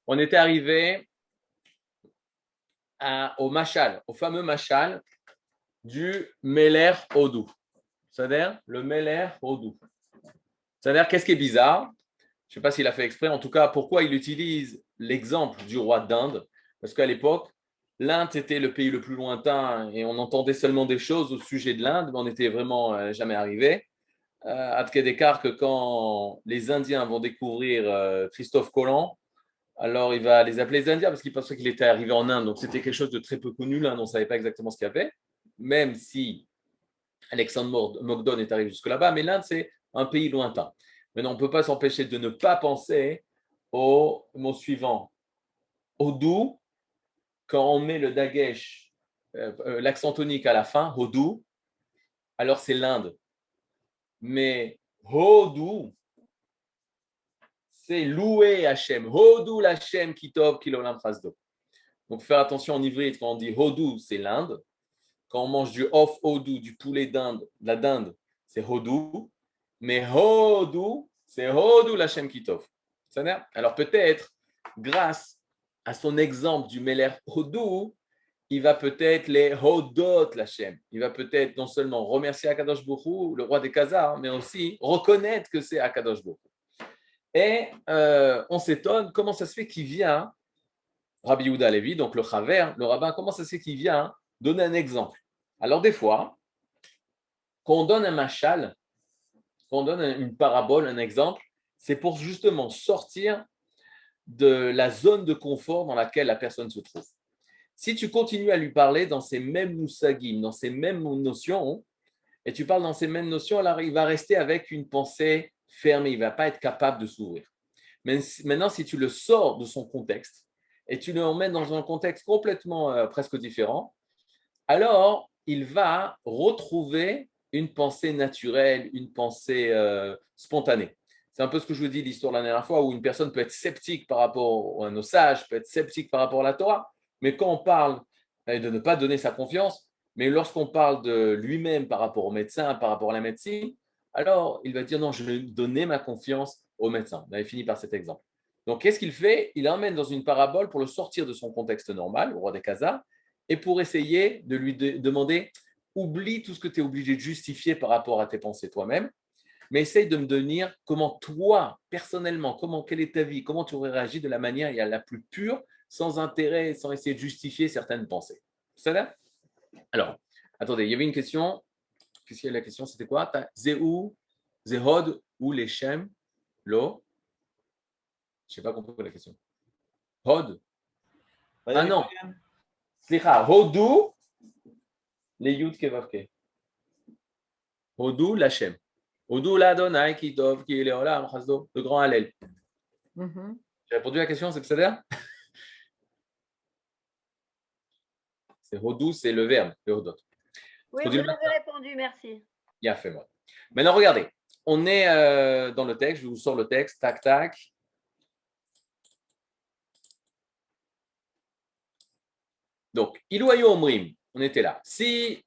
On était arrivé au mashal, au fameux mashal du Meler Hodou. C'est-à-dire le Meler Hodou. C'est-à-dire, qu'est-ce qui est bizarre? Je ne sais pas s'il a fait exprès. En tout cas, pourquoi il utilise l'exemple du roi d'Inde? Parce qu'à l'époque, l'Inde était le pays le plus lointain et on entendait seulement des choses au sujet de l'Inde, mais on n'était vraiment jamais arrivé. À d'écart que quand les Indiens vont découvrir Christophe Colomb, alors il va les appeler les Indiens parce qu'il pensait qu'il était arrivé en Inde. Donc c'était quelque chose de très peu connu. L'Inde, on ne savait pas exactement ce qu'il y avait, même si Alexandre Mogdon est arrivé jusque là-bas. Mais l'Inde, c'est un pays lointain. Maintenant, on ne peut pas s'empêcher de ne pas penser au mot suivant. Hodou, quand on met le dagesh, l'accent tonique à la fin, Hodou, alors c'est l'Inde. Mais Hodou, c'est louer Hachem. Hodou l'Hachem kitov kilolam chasdo. Donc, faire attention en hybride, quand on dit Hodou, c'est l'Inde. Quand on mange du off Hodou, du poulet d'Inde, la dinde, c'est Hodou. Mais Hodou, c'est Hodou l'Hachem kitov. Alors, peut-être, grâce à son exemple du Meler Hodou, il va peut-être les Hodot l'Hachem. Il va peut-être non seulement remercier Akadosh Borou, le roi des Khazars, mais aussi reconnaître que c'est Akadosh Borou. Et on s'étonne comment ça se fait qu'il vient, Rabbi Yehuda Levi, donc le Chaver, le rabbin, comment ça se fait qu'il vient donner un exemple. Alors des fois, quand on donne un machal, quand on donne une parabole, un exemple, c'est pour justement sortir de la zone de confort dans laquelle la personne se trouve. Si tu continues à lui parler dans ces mêmes moussagim, dans ces mêmes notions, et tu parles dans ces mêmes notions, alors il va rester avec une pensée fermée, il ne va pas être capable de s'ouvrir. Mais maintenant, si tu le sors de son contexte et tu le emmènes dans un contexte complètement presque différent, alors il va retrouver une pensée naturelle, une pensée spontanée. C'est un peu ce que je vous dis l'histoire de la dernière fois où une personne peut être sceptique par rapport à nos sages, peut être sceptique par rapport à la Torah, mais quand on parle de ne pas donner sa confiance, mais lorsqu'on parle de lui-même par rapport au médecin, par rapport à la médecine, alors il va dire non, je vais donner ma confiance au médecin. On avait fini par cet exemple. Donc qu'est-ce qu'il fait? Il emmène dans une parabole pour le sortir de son contexte normal, au roi des Khazars, et pour essayer de lui demander oublie tout ce que tu es obligé de justifier par rapport à tes pensées toi-même, mais essaye de me donner comment toi, personnellement, quelle est ta vie, comment tu aurais réagi de la manière la plus pure, sans intérêt, sans essayer de justifier certaines pensées. Ça va? Alors, attendez, il y avait une question. Qu'est-ce qu'il y a la question? C'était quoi? Zéou, Zehod ou les Shem, Lo? Je n'ai pas compris la question. Hod? Ah non, Slicha, Hodou, les Yud Kevavke. Hodou, l'Hachem. Hodou, l'Adonai, qui tov, qui est Léolam, Chasdo, le grand Hallel. J'ai répondu à la question, c'est que ça veut dire? C'est Hodou, c'est le verbe, le Hodot. Oui, vous avez répondu, merci. Il a fait moi. Maintenant, regardez, on est dans le texte, je vous sors le texte, tac, tac. Donc, Ilouayo Omrim, on était là. Si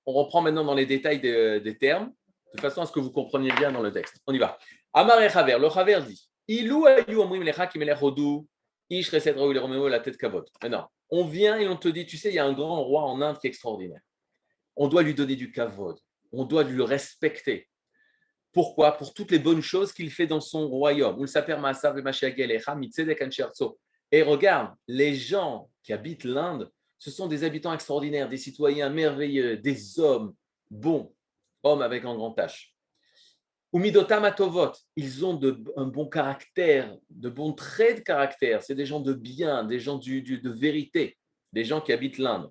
on reprend maintenant dans les détails des termes, de façon à ce que vous compreniez bien dans le texte. On y va. Amar et Chaver, le Chaver dit Ilouayo Omrim lecha ki melech Hodou, ish reset raoul le romeo la tête kavod. Maintenant, on vient et on te dit, tu sais, il y a un grand roi en Inde qui est extraordinaire. On doit lui donner du kavod, on doit lui respecter. Pourquoi? Pour toutes les bonnes choses qu'il fait dans son royaume. Et regarde, les gens qui habitent l'Inde, ce sont des habitants extraordinaires, des citoyens merveilleux, des hommes bons, hommes avec un grand H. Umidotam atovot, ils ont un bon caractère, de bons traits de caractère. C'est des gens de bien, des gens de vérité, des gens qui habitent l'Inde.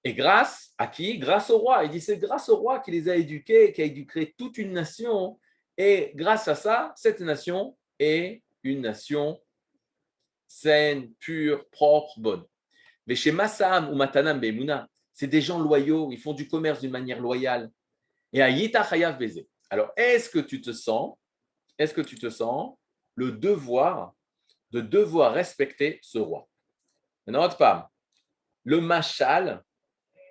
Et grâce à qui? Grâce au roi. Il dit c'est grâce au roi qui les a éduqués, qui a éduqué toute une nation. Et grâce à ça, cette nation est une nation saine, pure, propre, bonne. Mais chez Massam ou Matanam Bemouna, c'est des gens loyaux, ils font du commerce d'une manière loyale. Et à Yita Chayav Beze. Alors, est-ce que tu te sens le devoir de devoir respecter ce roi? Maintenant, autre part, le machal,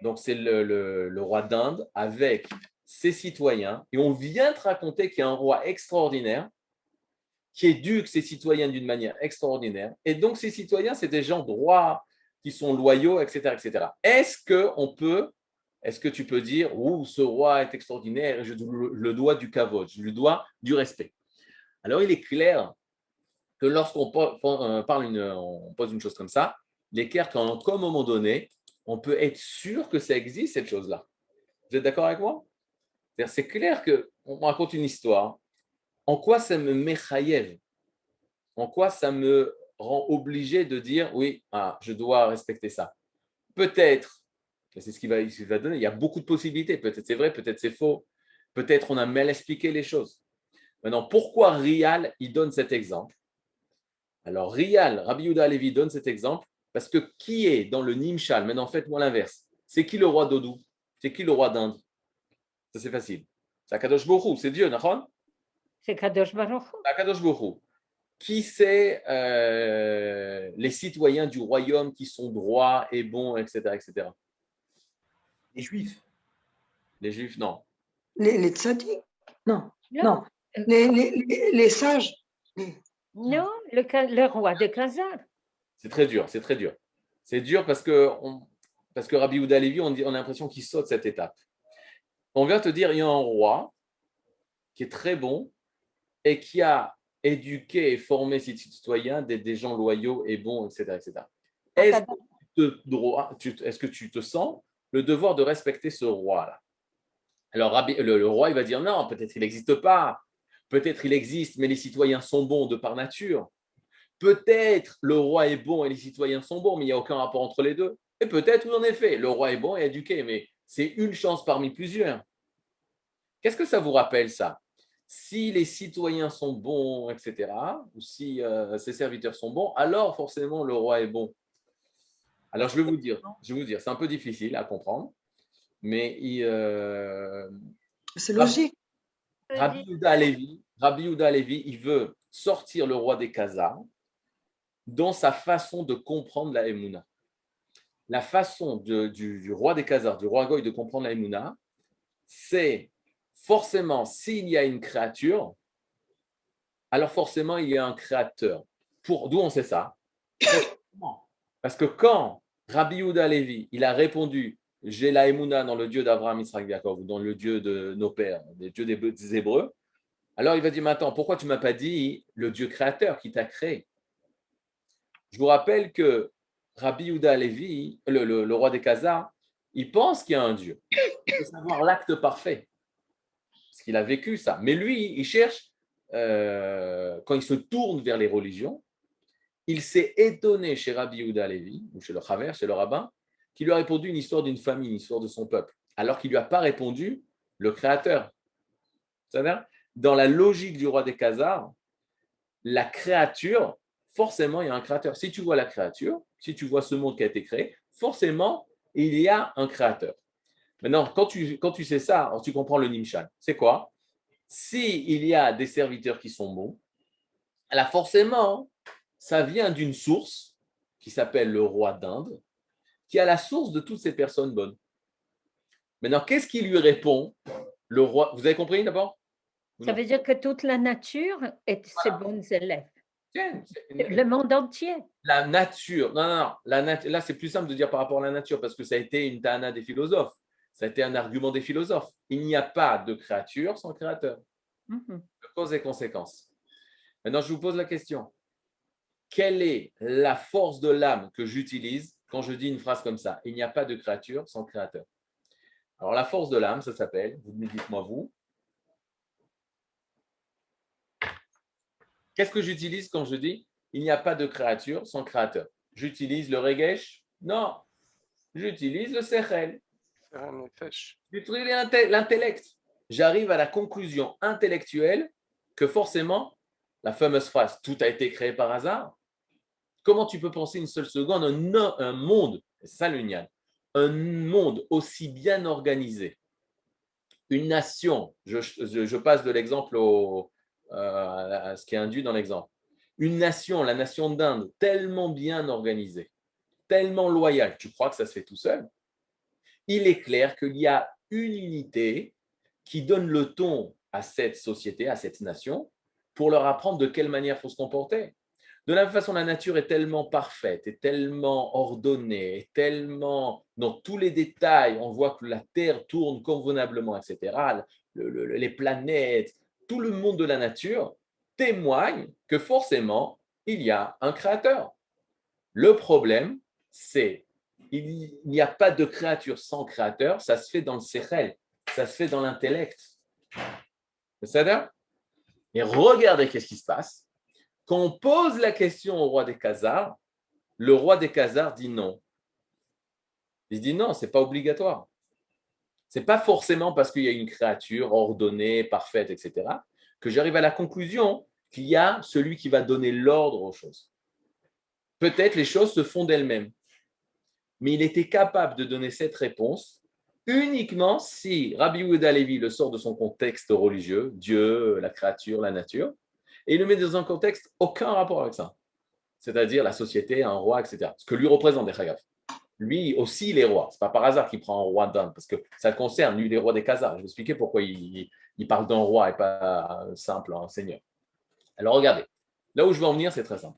donc c'est le roi d'Inde avec ses citoyens, et on vient te raconter qu'il y a un roi extraordinaire, qui éduque ses citoyens d'une manière extraordinaire. Et donc, ces citoyens, c'est des gens droits, qui sont loyaux, etc. etc. Est-ce que tu peux dire, ce roi est extraordinaire et je le dois du kavod, je lui dois du respect. Alors, il est clair que lorsqu'on on pose une chose comme ça, il est clair qu'à un moment donné, on peut être sûr que ça existe, cette chose-là. Vous êtes d'accord avec moi? C'est clair qu'on me raconte une histoire. En quoi ça me mechayev? En quoi ça me rend obligé de dire, oui, je dois respecter ça? Peut-être, c'est ce qu'il va donner, il y a beaucoup de possibilités. Peut-être c'est vrai, peut-être c'est faux. Peut-être on a mal expliqué les choses. Maintenant, pourquoi Rial, il donne cet exemple? Alors, Rial, Rabbi Yehuda Halevi donne cet exemple parce que qui est dans le Nimshal? Maintenant, faites-moi l'inverse. C'est qui le roi d'Odou? C'est qui le roi d'Inde? Ça, c'est facile. C'est Akadosh Baruch Hu, c'est Dieu, Nachon? C'est Kadosh Baruch Hu. Akadosh Baruch Hu. Qui c'est les citoyens du royaume qui sont droits et bons, etc., etc.? Les Juifs. Les Juifs, non. Les tzaddik. Non. Non. Non. Les sages. Non, le roi de Khazar. C'est très dur, c'est très dur. C'est dur parce que Rabbi Yehuda Halevi, on a l'impression qu'il saute cette étape. On vient te dire, il y a un roi qui est très bon et qui a éduqué et formé ses citoyens des gens loyaux et bons, etc. etc. Est-ce que tu te sens le devoir de respecter ce roi-là? Alors, le roi, il va dire non, peut-être il n'existe pas. Peut-être il existe, mais les citoyens sont bons de par nature. Peut-être le roi est bon et les citoyens sont bons, mais il n'y a aucun rapport entre les deux. Et peut-être, oui, en effet, le roi est bon et éduqué, mais c'est une chance parmi plusieurs. Qu'est-ce que ça vous rappelle, ça? Si les citoyens sont bons, etc., ou si ses serviteurs sont bons, alors forcément le roi est bon. Alors, je vais vous dire, c'est un peu difficile à comprendre, mais c'est logique. Rabbi Yehuda Halevi, il veut sortir le roi des Khazars dans sa façon de comprendre la Emouna. La façon du roi des Khazars, du roi Goy de comprendre la Emouna, c'est forcément, s'il y a une créature, alors forcément, il y a un créateur. D'où on sait ça? Parce que quand Rabbi Yehuda Halevi, il a répondu « J'ai la Emouna dans le Dieu d'Abraham, Yitzhak, Yaakov, ou dans le Dieu de nos pères, le Dieu des Hébreux », alors il va dire « Mais attends, pourquoi tu ne m'as pas dit le Dieu créateur qui t'a créé ?» Je vous rappelle que Rabbi Yehuda Halevi, le roi des Khazars, il pense qu'il y a un Dieu. Il veut savoir l'acte parfait. Parce qu'il a vécu ça. Mais lui, il cherche, quand il se tourne vers les religions, il s'est étonné chez Rabbi Yehuda Halevi, ou chez le Chaver, chez le rabbin, qui lui a répondu une histoire d'une famille, une histoire de son peuple, alors qu'il ne lui a pas répondu le Créateur. C'est-à-dire, dans la logique du roi des Khazars, la créature, forcément, il y a un créateur. Si tu vois la créature, si tu vois ce monde qui a été créé, forcément, il y a un créateur. Maintenant, quand tu sais ça, alors tu comprends le Nimshal. C'est quoi? S'il y a des serviteurs qui sont bons, alors forcément, ça vient d'une source qui s'appelle le roi d'Inde, qui est la source de toutes ces personnes bonnes. Maintenant, qu'est-ce qui lui répond? Le roi, vous avez compris d'abord? Ça veut dire que toute la nature est ses bons élèves. Tiens, Le monde entier. La nature, non. Là, c'est plus simple de dire par rapport à la nature, parce que ça a été une tana des philosophes. Ça a été un argument des philosophes. Il n'y a pas de créature sans créateur. Cause et conséquence. Maintenant, je vous pose la question. Quelle est la force de l'âme que j'utilise quand je dis une phrase comme ça? Il n'y a pas de créature sans créateur. Alors, la force de l'âme, ça s'appelle, vous me dites-moi vous. Qu'est-ce que j'utilise quand je dis il n'y a pas de créature sans créateur? J'utilise le regesh? Non. J'utilise le sechel. J'utilise l'intellect. J'arrive à la conclusion intellectuelle que forcément, la fameuse phrase tout a été créé par hasard. Comment tu peux penser une seule seconde un monde, c'est ça le nian, un monde aussi bien organisé, une nation, je passe de l'exemple à ce qui est induit dans l'exemple, une nation, la nation d'Inde, tellement bien organisée, tellement loyale, tu crois que ça se fait tout seul? Il est clair qu'il y a une unité qui donne le ton à cette société, à cette nation, pour leur apprendre de quelle manière il faut se comporter. De la même façon, la nature est tellement parfaite, est tellement ordonnée, est tellement dans tous les détails, on voit que la Terre tourne convenablement, etc. Les planètes, tout le monde de la nature témoigne que forcément, il y a un créateur. Le problème, c'est qu'il n'y a pas de créature sans créateur, ça se fait dans le sechel, ça se fait dans l'intellect. C'est-à-dire, et regardez qu'est-ce qui se passe. Quand on pose la question au roi des Khazars, le roi des Khazars dit non. Il dit non, ce n'est pas obligatoire. Ce n'est pas forcément parce qu'il y a une créature ordonnée, parfaite, etc., que j'arrive à la conclusion qu'il y a celui qui va donner l'ordre aux choses. Peut-être les choses se font d'elles-mêmes. Mais il était capable de donner cette réponse uniquement si Rabbi Yehuda Levi le sort de son contexte religieux, Dieu, la créature, la nature, et il le met dans un contexte aucun rapport avec ça. C'est-à-dire la société, un roi, etc. Ce que lui représente des Khagaf. Lui aussi, il est roi. Ce n'est pas par hasard qu'il prend un roi d'Inde, parce que ça le concerne, lui, les rois des Khazars. Je vais expliquer pourquoi il parle d'un roi et pas un simple un seigneur. Alors regardez, là où je veux en venir, c'est très simple.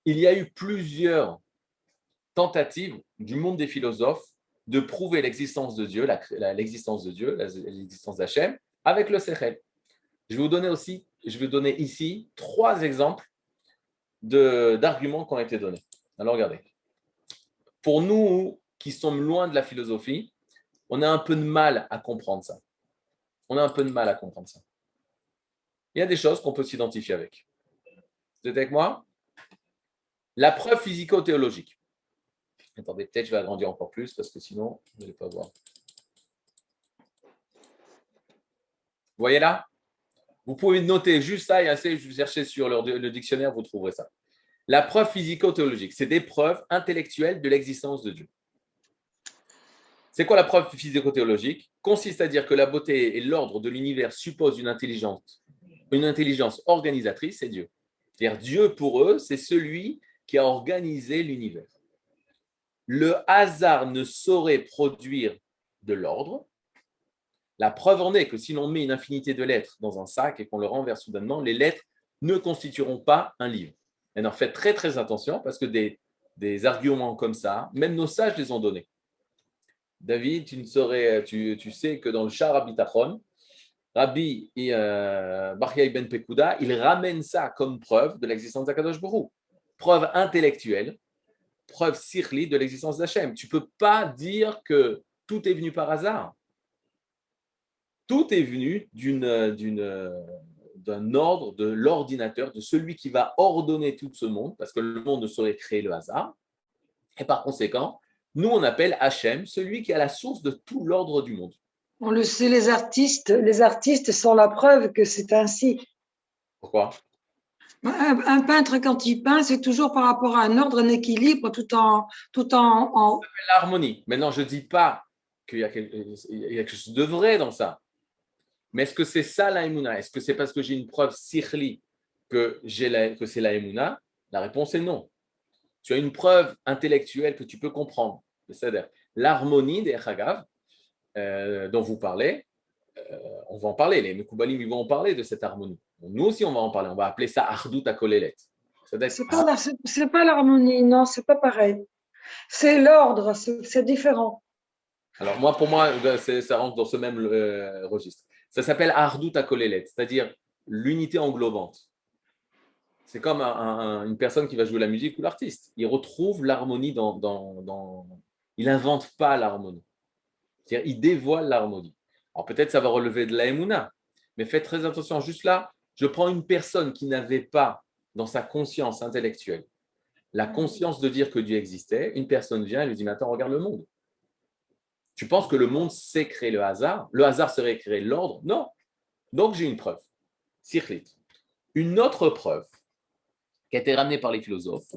Il y a eu plusieurs tentatives du monde des philosophes de prouver l'existence de Dieu, l'existence de Dieu, l'existence d'Hachem, avec le Sechel. Je vais donner ici 3 exemples d'arguments qui ont été donnés. Alors regardez. Pour nous qui sommes loin de la philosophie, on a un peu de mal à comprendre ça. On a un peu de mal à comprendre ça. Il y a des choses qu'on peut s'identifier avec. Vous êtes avec moi? La preuve physico-théologique. Attendez, peut-être je vais agrandir encore plus parce que sinon, vous n'allez pas voir. Vous voyez là? Vous pouvez noter juste ça et assez, vous cherchez sur le dictionnaire, vous trouverez ça. La preuve physico-théologique, c'est des preuves intellectuelles de l'existence de Dieu. C'est quoi la preuve physico-théologique? Consiste à dire que la beauté et l'ordre de l'univers supposent une intelligence organisatrice, c'est Dieu. C'est-à-dire Dieu, pour eux, c'est celui qui a organisé l'univers. Le hasard ne saurait produire de l'ordre. La preuve en est que si l'on met une infinité de lettres dans un sac et qu'on le renverse soudainement, les lettres ne constitueront pas un livre. Et en faites très très attention parce que des arguments comme ça, même nos sages les ont donnés. David, tu sais que dans le Sha'ar HaBitachon, Rabbi Bachya ben Pekuda, il ramène ça comme preuve de l'existence d'Akadosh Baruch Hu. Preuve intellectuelle, preuve sikhli de l'existence d'Hachem. Tu ne peux pas dire que tout est venu par hasard. Tout est venu d'un ordre, de l'ordinateur, de celui qui va ordonner tout ce monde, parce que le monde ne saurait créer le hasard. Et par conséquent, nous, on appelle Hachem celui qui est à la source de tout l'ordre du monde. On le sait, les artistes sont la preuve que c'est ainsi. Pourquoi? Un peintre, quand il peint, c'est toujours par rapport à un ordre, un équilibre, tout en... L'harmonie. Maintenant, je ne dis pas qu'il y a quelque chose de vrai dans ça. Mais est-ce que c'est ça la Emouna? Est-ce que c'est parce que j'ai une preuve sikhli que c'est la Emouna? La réponse est non. Tu as une preuve intellectuelle que tu peux comprendre. C'est-à-dire l'harmonie des Chagav dont vous parlez, on va en parler. Les Mekoubalim, ils vont en parler de cette harmonie. Nous aussi, on va en parler. On va appeler ça Ardout Akolelet. C'est pas l'harmonie, non, c'est pas pareil. C'est l'ordre, c'est différent. Alors pour moi, ça rentre dans ce même registre. Ça s'appelle Ardout Akolelet, c'est-à-dire l'unité englobante. C'est comme une personne qui va jouer la musique ou l'artiste. Il retrouve l'harmonie Il n'invente pas l'harmonie. C'est-à-dire, il dévoile l'harmonie. Alors peut-être ça va relever de la Emouna, mais faites très attention. Juste là, je prends une personne qui n'avait pas dans sa conscience intellectuelle la conscience de dire que Dieu existait. Une personne vient et lui dit, mais attends, regarde le monde. Tu penses que le monde sait créer le hasard? Le hasard serait créer l'ordre? Non. Donc j'ai une preuve. Sikhlit. Une autre preuve qui a été ramenée par les philosophes.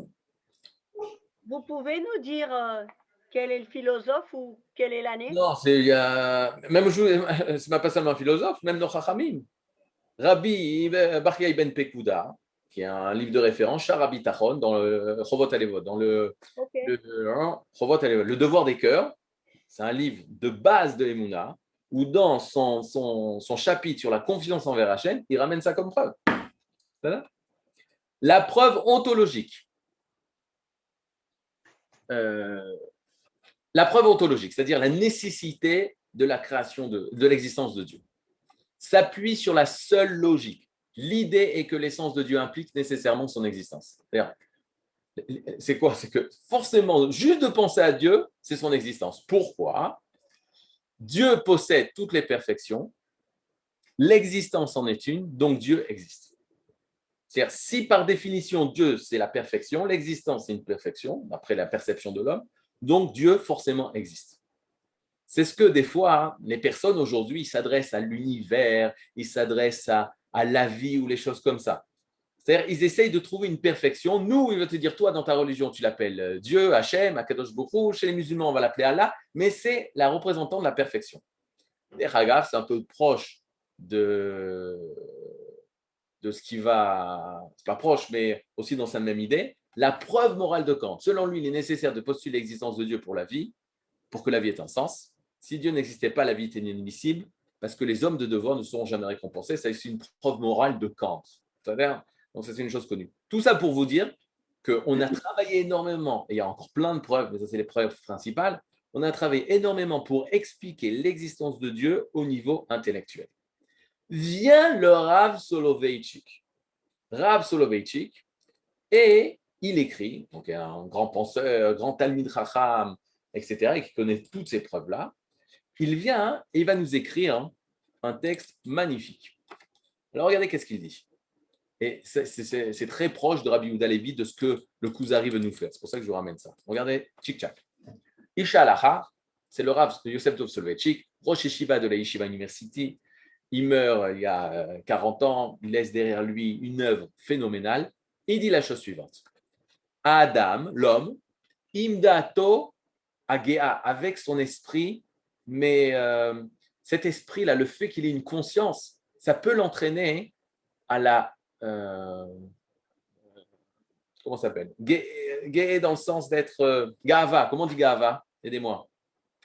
Vous pouvez nous dire quel est le philosophe ou quelle est l'année? Non, c'est pas seulement un philosophe, même nos Chachamim. Rabbi Bachya ben Pekuda, qui est un livre de référence, Sha'ar HaBitachon, dans le Chovot HaLevot, dans le devoir des cœurs. C'est un livre de base de Emouna, où dans son chapitre sur la confiance envers Hachem, il ramène ça comme preuve. La preuve ontologique. La preuve ontologique, c'est-à-dire la nécessité de la création de l'existence de Dieu, s'appuie sur la seule logique. L'idée est que l'essence de Dieu implique nécessairement son existence. C'est quoi? C'est que forcément, juste de penser à Dieu, c'est son existence. Pourquoi? Dieu possède toutes les perfections, l'existence en est une, donc Dieu existe. C'est-à-dire, si par définition Dieu c'est la perfection, l'existence c'est une perfection, d'après la perception de l'homme, donc Dieu forcément existe. C'est ce que des fois, les personnes aujourd'hui, ils s'adressent à l'univers, ils s'adressent à la vie ou les choses comme ça. C'est-à-dire, ils essayent de trouver une perfection. Nous, il va te dire, toi, dans ta religion, tu l'appelles Dieu, Hachem, Akadosh Baruch Hu. Chez les musulmans, on va l'appeler Allah, mais c'est la représentante de la perfection. Et Hagaf, c'est un peu proche de ce qui va, c'est pas proche, mais aussi dans sa même idée. La preuve morale de Kant. Selon lui, il est nécessaire de postuler l'existence de Dieu pour la vie, pour que la vie ait un sens. Si Dieu n'existait pas, la vie était inadmissible, parce que les hommes de devoir ne seront jamais récompensés. Ça, c'est une preuve morale de Kant. C'est-à-dire, donc ça, c'est une chose connue. Tout ça pour vous dire qu'on a travaillé énormément, et il y a encore plein de preuves, mais ça, c'est les preuves principales. On a travaillé énormément pour expliquer l'existence de Dieu au niveau intellectuel. Vient le Rav Soloveitchik. Rav Soloveitchik, et il écrit, donc un grand penseur, grand Talmid Chacham, etc., et qui connaît toutes ces preuves-là. Il vient et il va nous écrire un texte magnifique. Alors regardez qu'est-ce qu'il dit. Et c'est très proche de Rabbi Yehuda Levi, de ce que le Kuzari veut nous faire. C'est pour ça que je vous ramène ça. Regardez, tchik-tchak. Isha Alaha, c'est le Rav de Yosef Dov Soloveitchik, Rosh Yeshiva de la Yeshiva University. Il meurt il y a 40 ans, il laisse derrière lui une œuvre phénoménale. Il dit la chose suivante. Adam, l'homme, imdato agea, avec son esprit, mais cet esprit-là, le fait qu'il ait une conscience, ça peut l'entraîner à la... comment ça s'appelle? Gay dans le sens d'être... gava, comment on dit gava? Aidez-moi.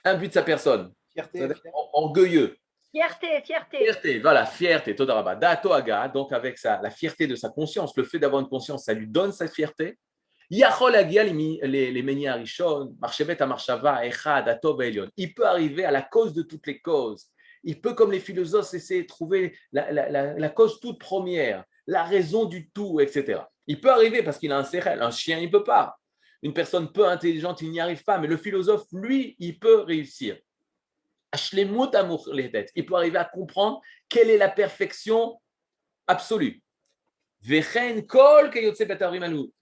Imbu de sa personne. Fierté. Orgueilleux. Fierté. Voilà, fierté, Todaraba. Dato aga, donc avec la fierté de sa conscience, le fait d'avoir une conscience, ça lui donne sa fierté. Yachol agia les menia rishon, marchevet amarshava, echad, atov elion. Il peut arriver à la cause de toutes les causes. Il peut, comme les philosophes, essayer de trouver la cause toute première, la raison du tout, etc. Il peut arriver parce qu'il a un sérel, un chien, il ne peut pas. Une personne peu intelligente, il n'y arrive pas, mais le philosophe, lui, il peut réussir. Il peut arriver à comprendre quelle est la perfection absolue. Et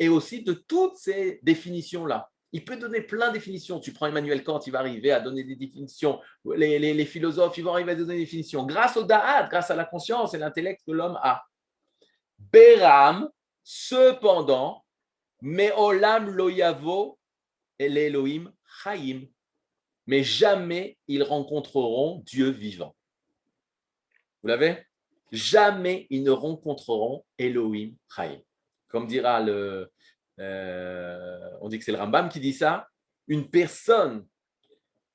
aussi de toutes ces définitions-là. Il peut donner plein de définitions. Tu prends Emmanuel Kant, il va arriver à donner des définitions. Les philosophes, ils vont arriver à donner des définitions. Grâce au da'at, grâce à la conscience et l'intellect que l'homme a. Beram, cependant, Me'olam lo yavo el Elohim chaim. Mais jamais ils rencontreront Dieu vivant. Vous l'avez? Jamais ils ne rencontreront Elohim chaim. Comme dira on dit que c'est le Rambam qui dit ça, une personne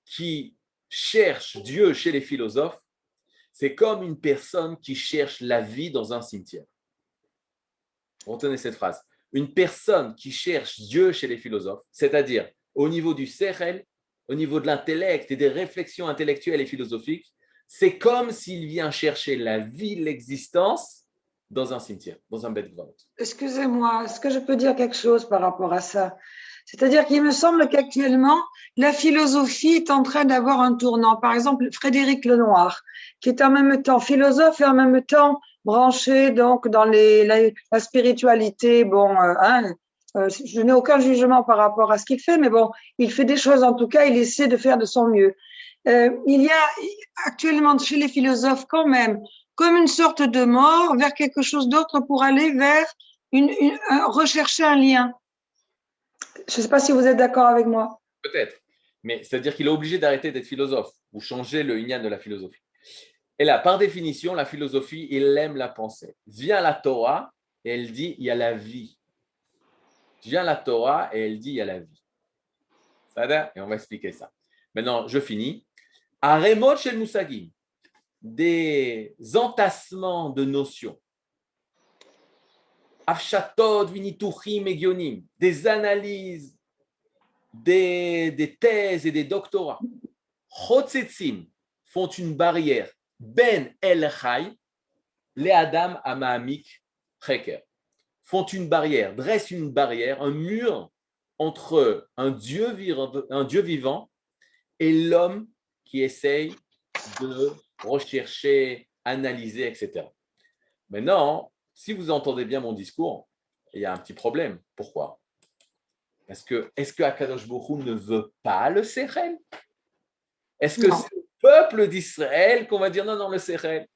qui cherche Dieu chez les philosophes, c'est comme une personne qui cherche la vie dans un cimetière. Retenez cette phrase. Une personne qui cherche Dieu chez les philosophes, c'est-à-dire au niveau du sechel, au niveau de l'intellect et des réflexions intellectuelles et philosophiques, c'est comme s'il vient chercher la vie, l'existence dans un cimetière, dans un bête-grotte. Excusez-moi, est-ce que je peux dire quelque chose par rapport à ça? C'est-à-dire qu'il me semble qu'actuellement, la philosophie est en train d'avoir un tournant. Par exemple, Frédéric Lenoir, qui est en même temps philosophe et en même temps branché donc dans la spiritualité. Bon, je n'ai aucun jugement par rapport à ce qu'il fait, mais bon, il fait des choses en tout cas, il essaie de faire de son mieux. Il y a actuellement chez les philosophes quand même comme une sorte de mort vers quelque chose d'autre pour aller vers rechercher un lien. Je ne sais pas si vous êtes d'accord avec moi. Peut-être, mais c'est-à-dire qu'il est obligé d'arrêter d'être philosophe ou changer le inyan de la philosophie. Et là, par définition, la philosophie, il aime la pensée. Vient la Torah et elle dit il y a la vie. Vient la Torah et elle dit il y a la vie. Et on va expliquer ça. Maintenant, je finis. Aremot shel musagim, des entassements de notions. Afshatod, Vinituchim et Gionim, des analyses, des thèses et des doctorats. Chotzetzim font une barrière. Ben El Chai, les Adam Amahamik Cheker. Font une barrière, dressent une barrière, un mur entre un Dieu vivant et l'homme qui essaye de rechercher, analyser, etc. Maintenant, si vous entendez bien mon discours, il y a un petit problème. Pourquoi? Parce que, est-ce que Akadosh Baruch Hu ne veut pas le Sechel? Est-ce que c'est le peuple d'Israël qu'on va dire non, le Sechel?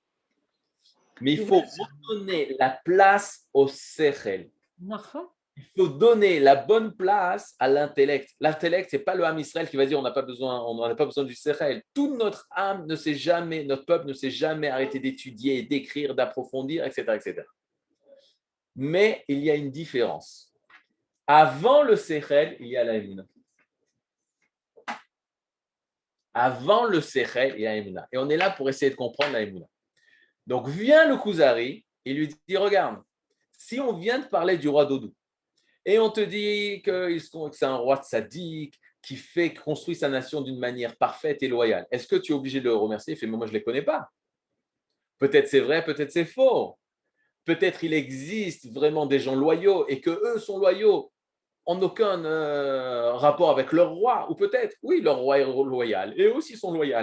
Mais il faut redonner la place au Sechel. Il faut donner la bonne place à l'intellect. L'intellect, ce n'est pas le Ham Israël qui va dire on n'a pas besoin du Sechel. Toute notre âme ne s'est jamais, notre peuple ne s'est jamais arrêté d'étudier, d'écrire, d'approfondir, etc., etc. Mais il y a une différence. Avant le Sechel, il y a la Emunah. Avant le Sechel, il y a la Emunah. Et on est là pour essayer de comprendre la Emunah. Donc vient le Kuzari et lui dit regarde, si on vient de parler du roi d'Odou, et on te dit que c'est un roi sadique qui construit sa nation d'une manière parfaite et loyale. Est-ce que tu es obligé de le remercier? Il fait, mais moi, je ne les connais pas. Peut-être c'est vrai, peut-être c'est faux. Peut-être il existe vraiment des gens loyaux et qu'eux sont loyaux en aucun rapport avec leur roi. Ou peut-être, oui, leur roi est loyal et eux aussi sont loyaux.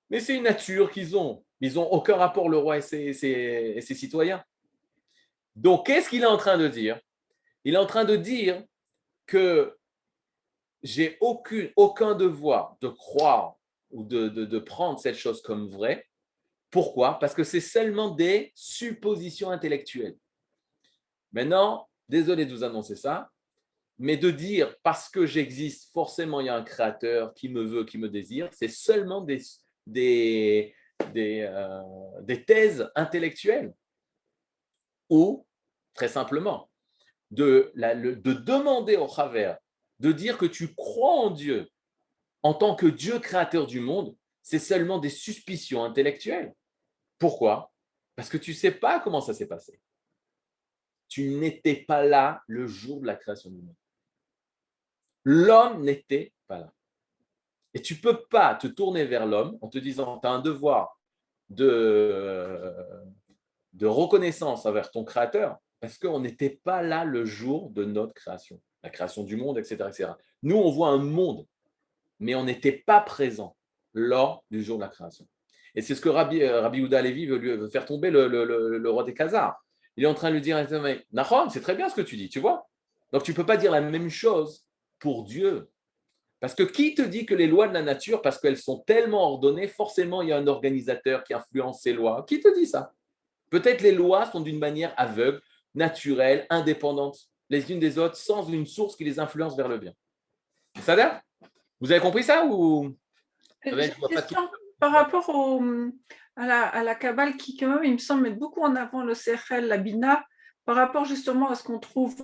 Mais c'est une nature qu'ils ont. Ils n'ont aucun rapport, le roi et ses citoyens. Donc, qu'est-ce qu'il est en train de dire? Il est en train de dire que j'ai aucun devoir de croire ou de prendre cette chose comme vraie. Pourquoi? Parce que c'est seulement des suppositions intellectuelles. Maintenant, désolé de vous annoncer ça, mais de dire parce que j'existe, forcément il y a un créateur qui me veut, qui me désire, c'est seulement des thèses intellectuelles. Ou, très simplement, de demander au Chaver, de dire que tu crois en Dieu en tant que Dieu créateur du monde, c'est seulement des suspicions intellectuelles. Pourquoi? Parce que tu ne sais pas comment ça s'est passé. Tu n'étais pas là le jour de la création du monde. L'homme n'était pas là. Et tu ne peux pas te tourner vers l'homme en te disant tu as un devoir de reconnaissance envers ton créateur parce qu'on n'était pas là le jour de notre création, la création du monde, etc., etc. Nous, on voit un monde, mais on n'était pas présent lors du jour de la création. Et c'est ce que Rabbi Yehuda Halevi veut faire tomber le roi des Khazars. Il est en train de lui dire, Nahon, c'est très bien ce que tu dis, tu vois. Donc tu ne peux pas dire la même chose pour Dieu. Parce que qui te dit que les lois de la nature, parce qu'elles sont tellement ordonnées, forcément il y a un organisateur qui influence ces lois? Qui te dit ça? Peut-être les lois sont d'une manière aveugle, naturelle, indépendante, les unes des autres, sans une source qui les influence vers le bien. Ça l'air? Vous avez compris ça ou par rapport à la Kabbale qui, quand même, il me semble, met beaucoup en avant le Sechel, la Bina, par rapport justement à ce qu'on trouve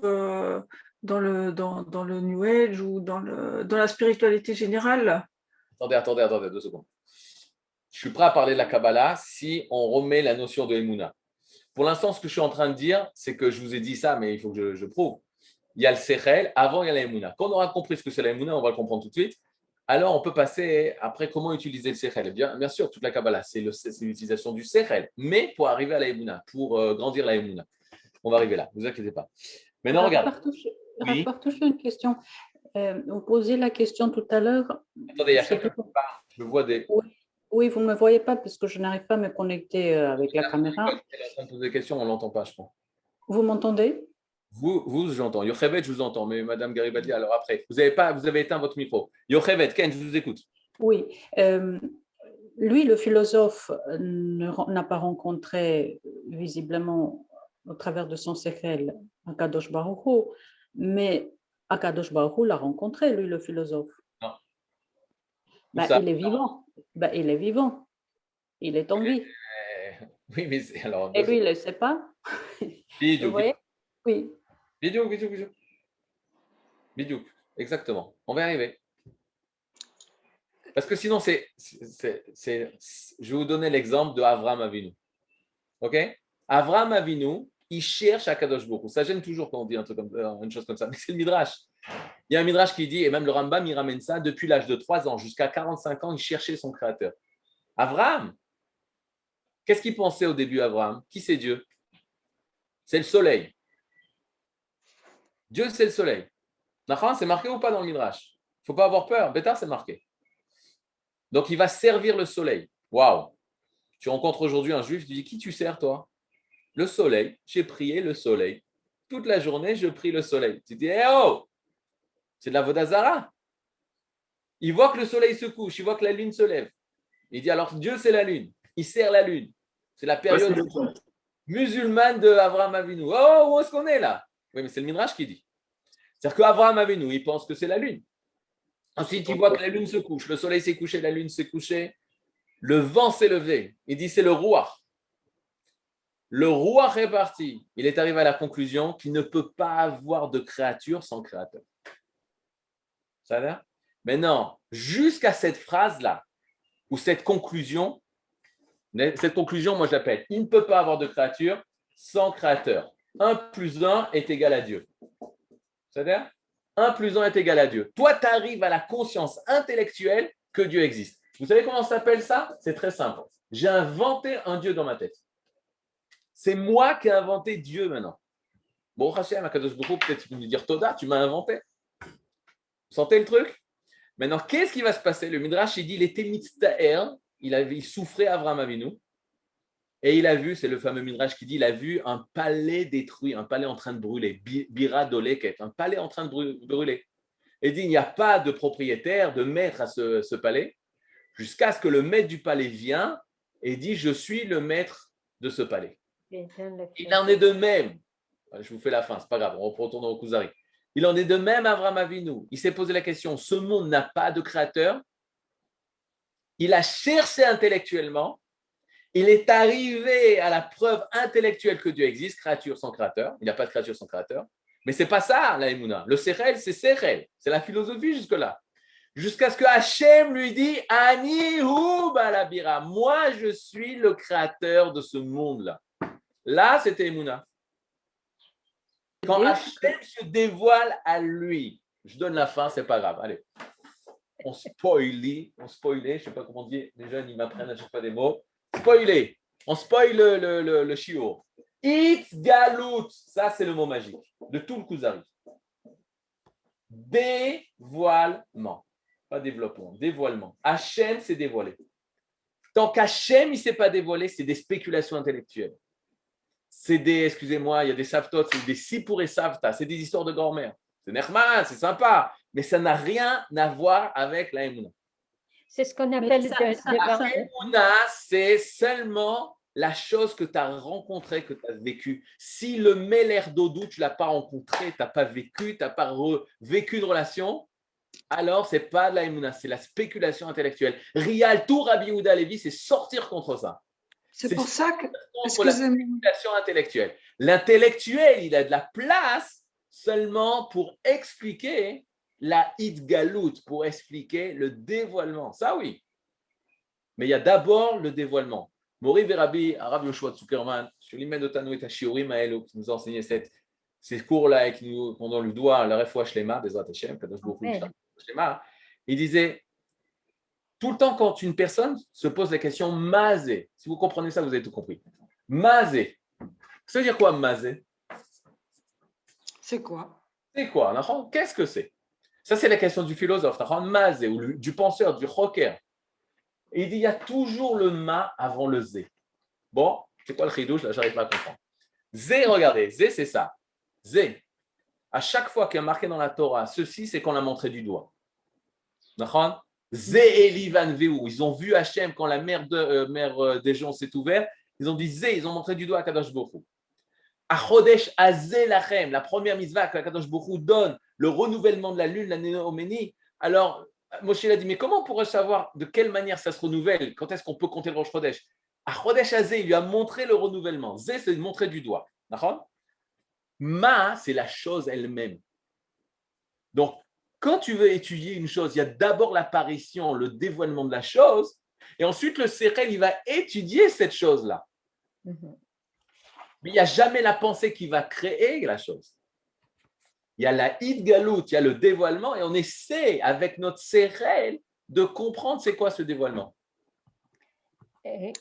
dans le New Age ou dans la spiritualité générale. Attendez, 2 secondes. Je suis prêt à parler de la Kabbalah si on remet la notion de Emouna. Pour l'instant, ce que je suis en train de dire, c'est que je vous ai dit ça, mais il faut que je prouve. Il y a le Sechel, avant il y a la Emouna. Quand on aura compris ce que c'est la Emouna, on va le comprendre tout de suite. Alors, on peut passer après comment utiliser le Sechel. Bien sûr, toute la Kabbalah, c'est l'utilisation du Sechel, mais pour arriver à la Emouna, pour grandir la Emouna. On va arriver là, ne vous inquiétez pas. Maintenant, regarde. Oui. Une question. Vous posiez la question tout à l'heure. Attendez, il y a quelqu'un qui parle. Je vois des. Oui, vous ne me voyez pas parce que je n'arrive pas à me connecter avec la caméra. Elle est en train de poser des questions, on ne l'entend pas, je crois. Vous m'entendez? Vous, j'entends. Yochevet, je vous entends, mais Madame Garibaldi, alors après. Vous avez éteint votre micro. Yochevet, Ken, je vous écoute. Oui. Lui, le philosophe, n'a pas rencontré visiblement au travers de son Sechel Akadosh Baruch Hu, mais Akadosh Baruch Hu l'a rencontré, lui, le philosophe. Non. Il est vivant. Il est vivant. Il est en vie. Oui, mais c'est alors. Et lui, il ne le sait pas. Bidouk. Vous voyez? Oui. Bidouk. Exactement. On va y arriver. Parce que sinon, je vais vous donner l'exemple de Avram Avinu. OK? Avram Avinu, il cherche Akadosh Baruch Hu. Ça gêne toujours quand on dit un truc une chose comme ça, mais c'est le Midrash. Il y a un Midrash qui dit, et même le Rambam, il ramène ça, depuis l'âge de 3 ans jusqu'à 45 ans, il cherchait son créateur. Abraham, qu'est-ce qu'il pensait au début, Abraham? Qui c'est Dieu? C'est le soleil. Dieu, c'est le soleil. C'est marqué ou pas dans le Midrash? Il ne faut pas avoir peur. Bétar, c'est marqué. Donc, il va servir le soleil. Waouh! Tu rencontres aujourd'hui un juif, tu dis, qui tu sers, toi? Le soleil. J'ai prié le soleil. Toute la journée, je prie le soleil. Tu dis, eh oh! C'est de la Vodazara. Il voit que le soleil se couche, il voit que la lune se lève. Il dit, alors Dieu, c'est la lune. Il sert la lune. C'est la période musulmane de Avraham Avinu. Oh, où est-ce qu'on est là? Oui, mais c'est le Midrash qui dit. C'est-à-dire qu'Avraham Avinu, il pense que c'est la lune. Ensuite, il voit que la lune se couche. Le soleil s'est couché, la lune s'est couchée. Le vent s'est levé. Il dit, c'est le Ruach. Le Ruach est parti. Il est arrivé à la conclusion qu'il ne peut pas avoir de créature sans créateur. Ça va? Mais non, jusqu'à cette phrase-là, ou cette conclusion, moi je l'appelle, il ne peut pas avoir de créature sans créateur. 1 plus 1 est égal à Dieu. C'est-à-dire 1 plus 1 est égal à Dieu. Toi, tu arrives à la conscience intellectuelle que Dieu existe. Vous savez comment ça s'appelle ça? C'est très simple. J'ai inventé un Dieu dans ma tête. C'est moi qui ai inventé Dieu maintenant. Bon, Hachem, Akadosh Baruch Hu, peut-être tu peux me dire Toda, tu m'as inventé. Vous sentez le truc? Maintenant, qu'est-ce qui va se passer? Le Midrash, il dit, il était mitztaher, il souffrait Avraham Avinu, et il a vu, c'est le fameux Midrash qui dit, il a vu un palais détruit, un palais en train de brûler, Bira Doleket, un palais en train de brûler. Et il dit, il n'y a pas de propriétaire, de maître à ce palais, jusqu'à ce que le maître du palais vienne et dit, je suis le maître de ce palais. Il en est de même, je vous fais la fin, c'est pas grave, on retourne au Kuzari. Il en est de même Avraham Avinu. Il s'est posé la question, ce monde n'a pas de créateur. Il a cherché intellectuellement. Il est arrivé à la preuve intellectuelle que Dieu existe, créature sans créateur. Il n'y a pas de créature sans créateur. Mais ce n'est pas ça, la Emouna. Le Sechel, c'est Sechel. C'est la philosophie jusque-là. Jusqu'à ce que Hachem lui dit, Ani hu balabira. Moi, je suis le créateur de ce monde-là. Là, c'était Emouna. Quand Hachem se dévoile à lui, je donne la fin, c'est pas grave. Allez, on spoilait, je ne sais pas comment on dit, les jeunes, ils m'apprennent à chaque fois des mots. Spoiler, on spoil le shiur. It galut, ça c'est le mot magique de tout le Kuzari. Dévoilement, pas développement, dévoilement. Hachem s'est dévoilé. Tant qu'Hachem il s'est pas dévoilé, c'est des spéculations intellectuelles. C'est des, excusez-moi, il y a des savtot, c'est des sipour et savta, c'est des histoires de grand-mère. C'est nerman, c'est sympa, mais ça n'a rien à voir avec la Emouna. C'est ce qu'on appelle la Emouna, c'est seulement la chose que tu as rencontrée, que tu as vécue. Si le Meler Dodou, tu ne l'as pas rencontré, tu n'as pas vécu, tu n'as pas vécu une relation, alors ce n'est pas de la Emouna, c'est la spéculation intellectuelle. Rial, tout Rabbi Yehuda Levi, c'est sortir contre ça. C'est pour ça que la spéculation intellectuelle. L'intellectuel, il a de la place seulement pour expliquer la Hitgalut, pour expliquer le dévoilement. Ça, oui. Mais il y a d'abord le dévoilement. Mori Verabi, Arav Yoshua Zuckerman, Shulimen Otanu et Tashiurim Maelo, qui nous a enseigné ces cours-là et qui nous, qu'on lui doit la Refoua Shlema, Bezrat Hashem, Kadosh Baruch Hu Shlema, il disait tout le temps quand une personne se pose la question mazé, si vous comprenez ça, vous avez tout compris. Mazé. Ça veut dire quoi, mazé? C'est quoi? C'est quoi? Qu'est-ce que c'est? Ça, c'est la question du philosophe, mazé, ou du penseur, du rocker. Et il dit, il y a toujours le ma avant le zé. Bon, c'est quoi le chidouche? Là, j'arrive pas à comprendre. Zé, regardez, zé, c'est ça. Zé. À chaque fois qu'il y a marqué dans la Torah, ceci, c'est qu'on l'a montré du doigt. D'accord? Zé Elivan Veu. Ils ont vu Hachem quand la mer des gens s'est ouverte. Ils ont dit Zé, ils ont montré du doigt à Kadosh Baruch Hu. Achodesh Azé Lachem, la première mitzvah que Kadosh Baruch Hu donne, le renouvellement de la lune, la Néoménie. Alors, Moshe l'a dit, mais comment on pourrait savoir de quelle manière ça se renouvelle? Quand est-ce qu'on peut compter le Rosh Chodesh? Achodesh Azé, il lui a montré le renouvellement. Zé, c'est de montrer du doigt. D'accord? Ma, c'est la chose elle-même. Donc, quand tu veux étudier une chose, il y a d'abord l'apparition, le dévoilement de la chose, et ensuite le Sechel, il va étudier cette chose-là. Mais il n'y a jamais la pensée qui va créer la chose. Il y a la Hidgalut, il y a le dévoilement, et on essaie avec notre sérel de comprendre c'est quoi ce dévoilement. Et-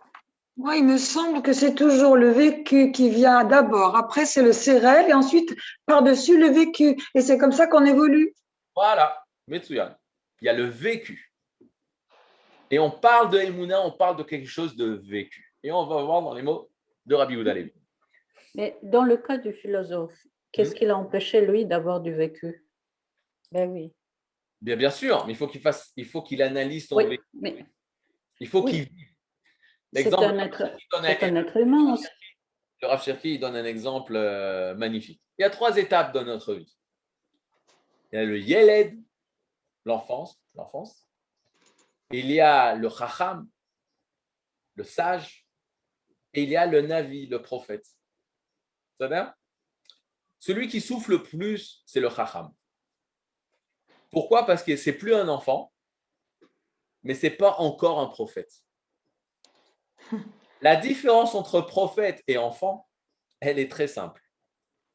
Moi, il me semble que c'est toujours le vécu qui vient d'abord. Après, c'est le sérel et ensuite, par-dessus, le vécu. Et c'est comme ça qu'on évolue. Voilà, Metsuyan. Il y a le vécu. Et on parle de Emouna, on parle de quelque chose de vécu. Et on va voir dans les mots de Rabbi Yehuda Levi. Mais dans le cas du philosophe, qu'est-ce qui l'a empêché, lui, d'avoir du vécu? Ben oui. Bien sûr, mais il faut qu'il analyse son Oui, vécu. mais Il faut oui. qu'il vive. C'est L'exemple, un être humain aussi. le Rav Cherki, il donne un exemple magnifique. Il y a 3 étapes dans notre vie. Il y a le Yeled, l'enfance. Il y a le Chacham, le sage. Et il y a le Navi, le prophète. Ça va? Celui qui souffle le plus, c'est le Chacham. Pourquoi? Parce que c'est plus un enfant, mais c'est pas encore un prophète. La différence entre prophète et enfant, elle est très simple.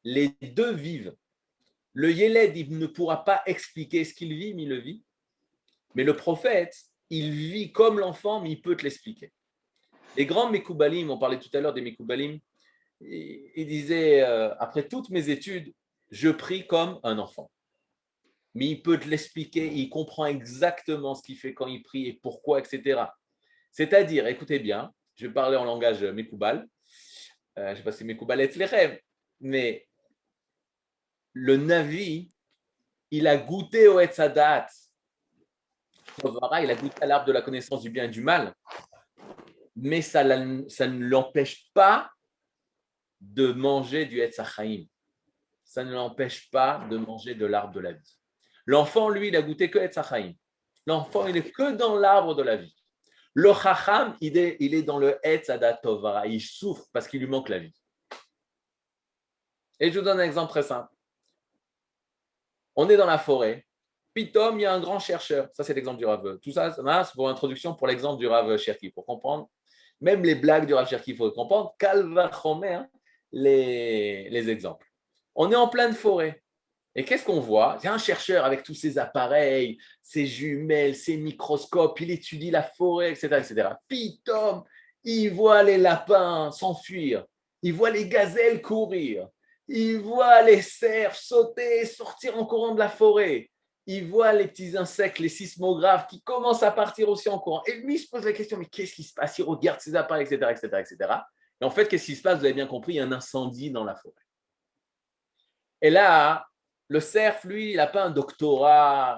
Les deux vivent. Le Yéled, il ne pourra pas expliquer ce qu'il vit, mais il le vit. Mais le prophète, il vit comme l'enfant, mais il peut te l'expliquer. Les grands Mekoubalim, on parlait tout à l'heure des Mekoubalim, ils disaient, après toutes mes études, je prie comme un enfant. Mais il peut te l'expliquer, il comprend exactement ce qu'il fait quand il prie et pourquoi, etc. C'est-à-dire, écoutez bien, je vais parler en langage Mekoubal, je ne sais pas si Mekoubal est les rêves, mais le Navi, il a goûté au Etzadat, il a goûté à l'arbre de la connaissance du bien et du mal, mais ça ne l'empêche pas de manger du Etzachaim. Ça ne l'empêche pas de manger de l'arbre de la vie. L'enfant, lui, il a goûté que Etzachaim. L'enfant, il est que dans l'arbre de la vie. Le Chacham, il est dans le Etzadat Tovara. Il souffre parce qu'il lui manque la vie. Et je vous donne un exemple très simple. On est dans la forêt. Pitom, il y a un grand chercheur. Ça, c'est l'exemple du Rav. Tout ça, c'est pour l'introduction pour l'exemple du Rav Cherki. Pour comprendre, même les blagues du Rav Cherki, il faut comprendre. Calvachomer, les exemples. On est en pleine forêt. Et qu'est-ce qu'on voit? Il y a un chercheur avec tous ses appareils, ses jumelles, ses microscopes, il étudie la forêt, etc. etc. Pitom, il voit les lapins s'enfuir, il voit les gazelles courir, il voit les cerfs sauter, sortir en courant de la forêt, il voit les petits insectes, les sismographes qui commencent à partir aussi en courant. Et lui, il se pose la question, mais qu'est-ce qui se passe? Il regarde ses appareils, etc., etc., etc. Et en fait, qu'est-ce qui se passe? Vous avez bien compris, il y a un incendie dans la forêt. Et là, le cerf, lui, il n'a pas un doctorat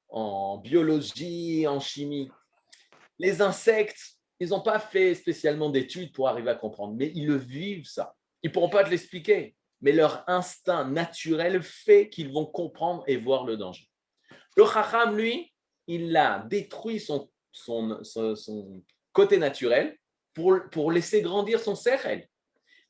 en biologie, en chimie. Les insectes, ils n'ont pas fait spécialement d'études pour arriver à comprendre, mais ils le vivent, ça. Ils ne pourront pas te l'expliquer, mais leur instinct naturel fait qu'ils vont comprendre et voir le danger. Le Chacham, lui, il a détruit son côté naturel pour laisser grandir son sérel.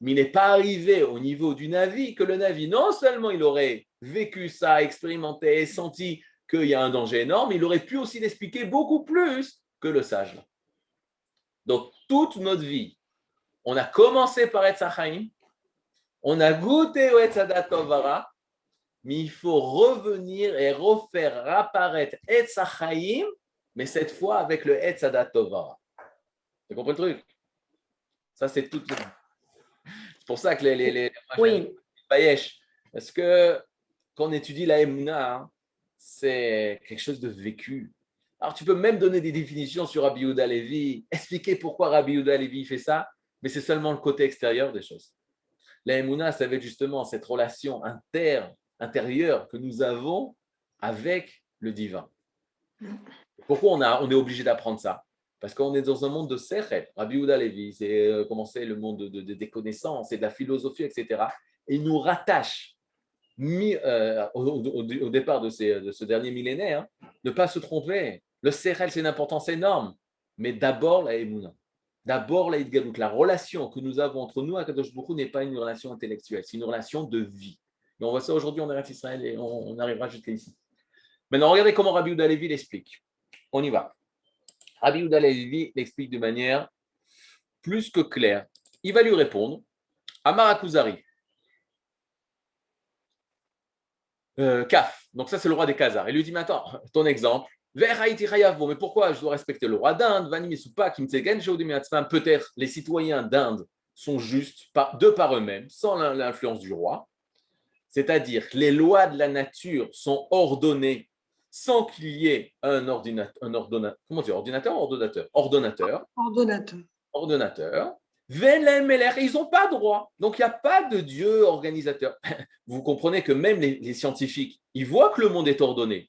Mais il n'est pas arrivé au niveau du Navi que le Navi, non seulement il aurait vécu ça, expérimenté, senti qu'il y a un danger énorme, il aurait pu aussi l'expliquer beaucoup plus que le sage. Donc, toute notre vie, on a commencé par Etzachaim, on a goûté au Etzadat Tovara, mais il faut revenir et refaire apparaître Etzachaim, mais cette fois avec le Etzadat Tovara. Tu comprends le truc? Ça, c'est tout. C'est pour ça que les Oui. Bayesh, parce que quand on étudie la Emouna, c'est quelque chose de vécu. Alors, tu peux même donner des définitions sur Rabbi Yehuda Levi, expliquer pourquoi Rabbi Yehuda Levi fait ça, mais c'est seulement le côté extérieur des choses. La Emouna, ça va être justement cette relation intérieure que nous avons avec le divin. Pourquoi on est obligé d'apprendre ça? Parce qu'on est dans un monde de Sechel. Rabbi Yehuda Levi, c'est commencer le monde des connaissances et de la philosophie, etc. Et il nous rattache au départ de ce dernier millénaire, ne pas se tromper. Le Sechel, c'est une importance énorme. Mais d'abord, la Emouna. D'abord, la Hidgalut. La relation que nous avons entre nous et Kadosh Baruch Hu n'est pas une relation intellectuelle, c'est une relation de vie. Et on voit ça aujourd'hui en Eretz Israël et on arrivera jusqu'à ici. Maintenant, regardez comment Rabbi Yehuda Levi l'explique. On y va. Rabbi Yehuda Levi l'explique de manière plus que claire. Il va lui répondre Amar Akuzari. Kaf. Donc ça, c'est le roi des Khazars. Il lui dit, mais attends, ton exemple. Mais pourquoi je dois respecter le roi d'Inde? Peut-être les citoyens d'Inde sont justes de par eux-mêmes, sans l'influence du roi. C'est-à-dire que les lois de la nature sont ordonnées sans qu'il y ait un ordinateur, comment dire, ordinateur ou ordonnateur? Ordonnateur. Ils n'ont pas droit. Donc, il n'y a pas de Dieu organisateur. Vous comprenez que même les scientifiques, ils voient que le monde est ordonné.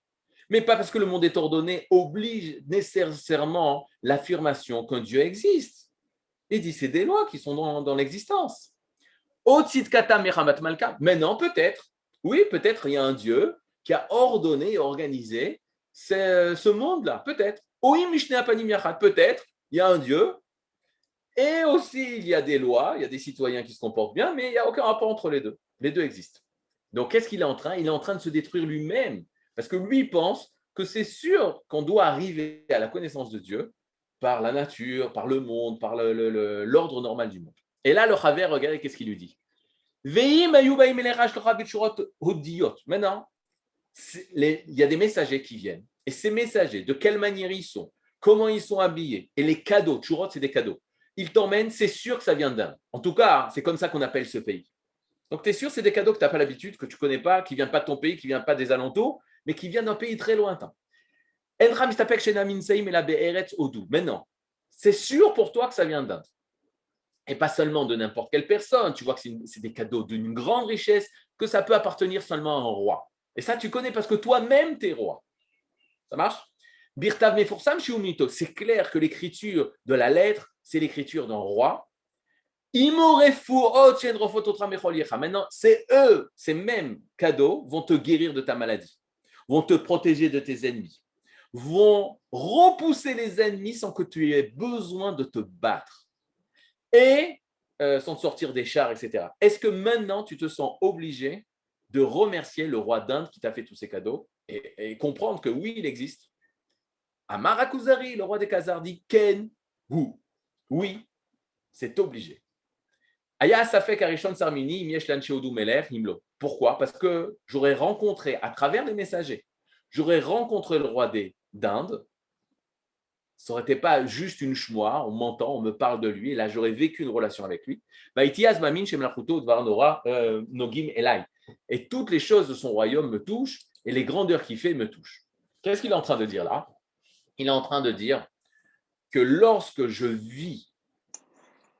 Mais pas parce que le monde est ordonné oblige nécessairement l'affirmation qu'un Dieu existe. Il dit c'est des lois qui sont dans l'existence. Maintenant, peut-être, oui, peut-être il y a un Dieu qui a ordonné et organisé ce monde-là. Peut-être. Peut-être, il y a un Dieu. Et aussi, il y a des lois, il y a des citoyens qui se comportent bien, mais il n'y a aucun rapport entre les deux. Les deux existent. Donc, qu'est-ce qu'il est en train? Il est en train de se détruire lui-même. Parce que lui pense que c'est sûr qu'on doit arriver à la connaissance de Dieu par la nature, par le monde, par l'ordre normal du monde. Et là, le Chaver, regardez qu'est-ce qu'il lui dit. Maintenant, il y a des messagers qui viennent. Et ces messagers, de quelle manière ils sont, comment ils sont habillés, et les cadeaux, tchurot, c'est des cadeaux. Ils t'emmènent, c'est sûr que ça vient d'Inde. En tout cas, c'est comme ça qu'on appelle ce pays. Donc, tu es sûr, c'est des cadeaux que tu n'as pas l'habitude, que tu ne connais pas, qui ne viennent pas de ton pays, qui ne viennent pas des alentours, mais qui viennent d'un pays très lointain. Maintenant, c'est sûr pour toi que ça vient d'Inde. Et pas seulement de n'importe quelle personne. Tu vois que c'est des cadeaux d'une grande richesse, que ça peut appartenir seulement à un roi. Et ça, tu connais parce que toi-même, tu es roi. Ça marche? Birtav Mefursam Shiumito. C'est clair que l'écriture de la lettre, c'est l'écriture d'un roi. Maintenant, c'est eux, ces mêmes cadeaux, vont te guérir de ta maladie, vont te protéger de tes ennemis, vont repousser les ennemis sans que tu aies besoin de te battre et sans te sortir des chars, etc. Est-ce que maintenant, tu te sens obligé de remercier le roi d'Inde qui t'a fait tous ces cadeaux et comprendre que oui, il existe? Amar Akuzari, le roi des Khazars, dit Ken, ou oui, c'est obligé. Aya Safek Arishon Sarmini, Miesh Lancheodou Meler, Himlo. Pourquoi? Parce que j'aurais rencontré, à travers les messagers, j'aurais rencontré le roi d'Inde. Ça n'aurait été pas juste une chmoire, on m'entend, on me parle de lui, et là j'aurais vécu une relation avec lui. Et toutes les choses de son royaume me touchent, et les grandeurs qu'il fait me touchent. Qu'est-ce qu'il est en train de dire là? Il est en train de dire que lorsque je vis,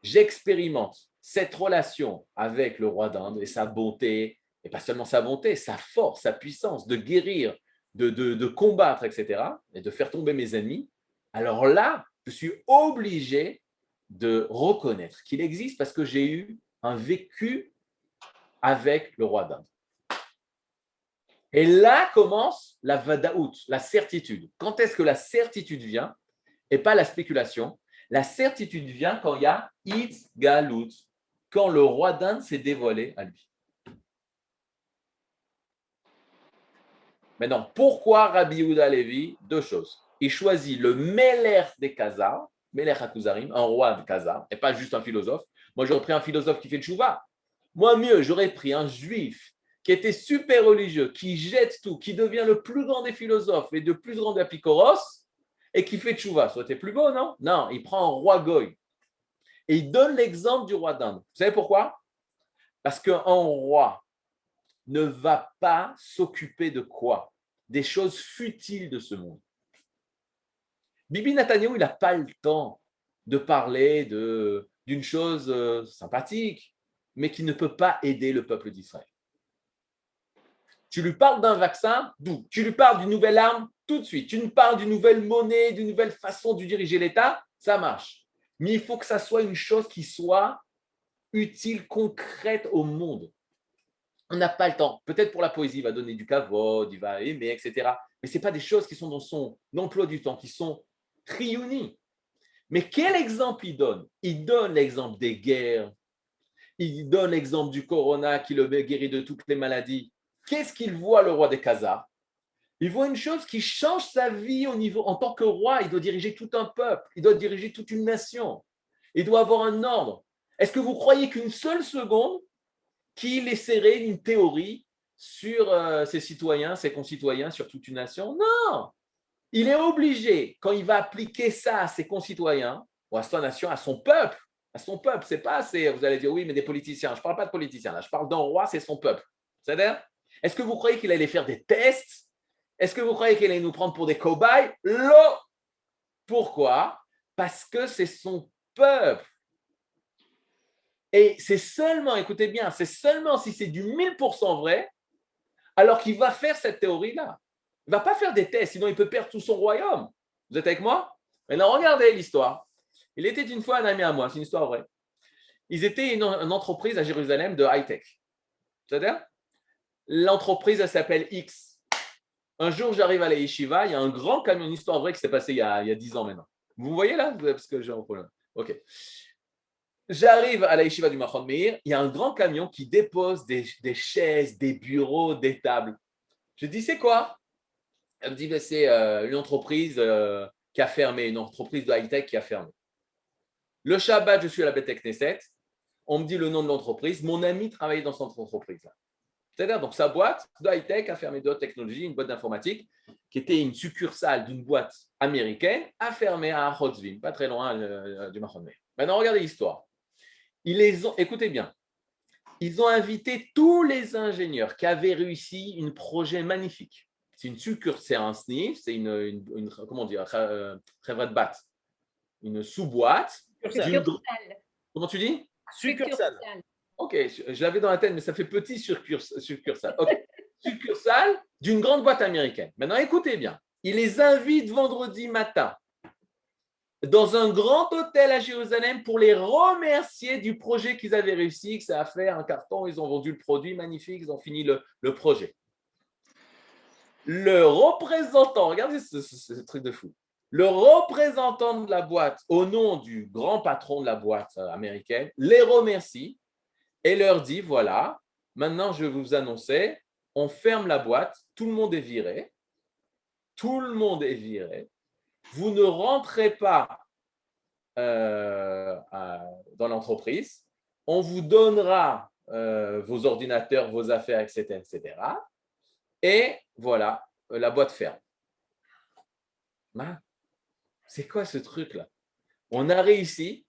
j'expérimente cette relation avec le roi d'Inde et sa bonté, et pas seulement sa bonté, sa force, sa puissance de guérir, de combattre, etc., et de faire tomber mes ennemis, alors là, je suis obligé de reconnaître qu'il existe parce que j'ai eu un vécu avec le roi d'Inde. Et là commence la vadaout, la certitude. Quand est-ce que la certitude vient et pas la spéculation? La certitude vient quand il y a Itz Galut, quand le roi d'Inde s'est dévoilé à lui. Maintenant, pourquoi Rabbi Yehuda Levi? Deux choses. Il choisit le Meler des Khazars, Meler Hakuzarim, un roi de Khazars, et pas juste un philosophe. Moi, j'aurais pris un philosophe qui fait le tchouva. Moi, mieux, j'aurais pris un juif qui était super religieux, qui jette tout, qui devient le plus grand des philosophes et le plus grand des apikoros, et qui fait tchouva. Ça aurait été plus beau, non? Non, il prend un roi goy. Et il donne l'exemple du roi d'Inde. Vous savez pourquoi? Parce qu'un roi ne va pas s'occuper de quoi? Des choses futiles de ce monde. Bibi Netanyahu, il n'a pas le temps de parler d'une chose sympathique, mais qui ne peut pas aider le peuple d'Israël. Tu lui parles d'un vaccin, d'où? Tu lui parles d'une nouvelle arme, tout de suite. Tu lui parles d'une nouvelle monnaie, d'une nouvelle façon de diriger l'État, ça marche. Mais il faut que ça soit une chose qui soit utile, concrète au monde. On n'a pas le temps. Peut-être pour la poésie, il va donner du kavod, il va aimer, etc. Mais ce n'est pas des choses qui sont dans son emploi du temps, qui sont triunis. Mais quel exemple il donne? Il donne l'exemple des guerres. Il donne l'exemple du corona qui le guérit de toutes les maladies. Qu'est-ce qu'il voit, le roi des Khazars? Il voit une chose qui change sa vie au niveau. En tant que roi, il doit diriger tout un peuple. Il doit diriger toute une nation. Il doit avoir un ordre. Est-ce que vous croyez qu'une seule seconde qu'il essaierait une théorie sur ses citoyens, ses concitoyens, sur toute une nation? Non! Il est obligé, quand il va appliquer ça à ses concitoyens, ou à sa nation, à son peuple, c'est pas assez, vous allez dire oui, mais des politiciens. Je ne parle pas de politiciens, là, je parle d'un roi, c'est son peuple. C'est-à-dire, est-ce que vous croyez qu'il allait faire des tests? Est-ce que vous croyez qu'il allait nous prendre pour des cobayes? Non! Pourquoi? Parce que c'est son peuple. Et c'est seulement, écoutez bien, c'est seulement si c'est du 1000% vrai, alors qu'il va faire cette théorie-là. Il ne va pas faire des tests, sinon il peut perdre tout son royaume. Vous êtes avec moi? Maintenant, regardez l'histoire. Il était une fois un ami à moi, c'est une histoire vraie. Ils étaient une entreprise à Jérusalem de high-tech. C'est-à-dire, l'entreprise, elle s'appelle X. Un jour, j'arrive à la yeshiva, il y a un grand camion, une histoire vraie qui s'est passée il y a 10 ans maintenant. Vous voyez là? Parce que j'ai un problème. OK. J'arrive à la yeshiva du Machon Meir, il y a un grand camion qui dépose des chaises, des bureaux, des tables. Je dis, c'est quoi? Elle me dit, ben, c'est une entreprise qui a fermé, une entreprise de high-tech qui a fermé. Le Shabbat, je suis à la Beth Knesset, on me dit le nom de l'entreprise, mon ami travaillait dans cette entreprise-là. C'est-à-dire, donc sa boîte de high-tech a fermé de haute technologie, une boîte d'informatique, qui était une succursale d'une boîte américaine, a fermé à Hotzvim, pas très loin du Machon Meir. Maintenant, regardez l'histoire. Écoutez bien, ils ont invité tous les ingénieurs qui avaient réussi un projet magnifique. C'est une succursale, c'est un sniff, c'est une comment dire, une sous-boîte. Comment tu dis? Succursale. Ok, je l'avais dans la tête, mais ça fait petit succursale. Ok, succursale d'une grande boîte américaine. Maintenant, écoutez bien, ils les invitent vendredi matin dans un grand hôtel à Jérusalem pour les remercier du projet qu'ils avaient réussi, que ça a fait un carton, ils ont vendu le produit magnifique, ils ont fini le projet. Le représentant, regardez ce truc de fou, le représentant de la boîte, au nom du grand patron de la boîte américaine, les remercie et leur dit, voilà, maintenant je vais vous annoncer, on ferme la boîte, tout le monde est viré, vous ne rentrez pas dans l'entreprise, on vous donnera vos ordinateurs, vos affaires, etc., etc. Et voilà, la boîte ferme. C'est quoi ce truc-là? On a réussi,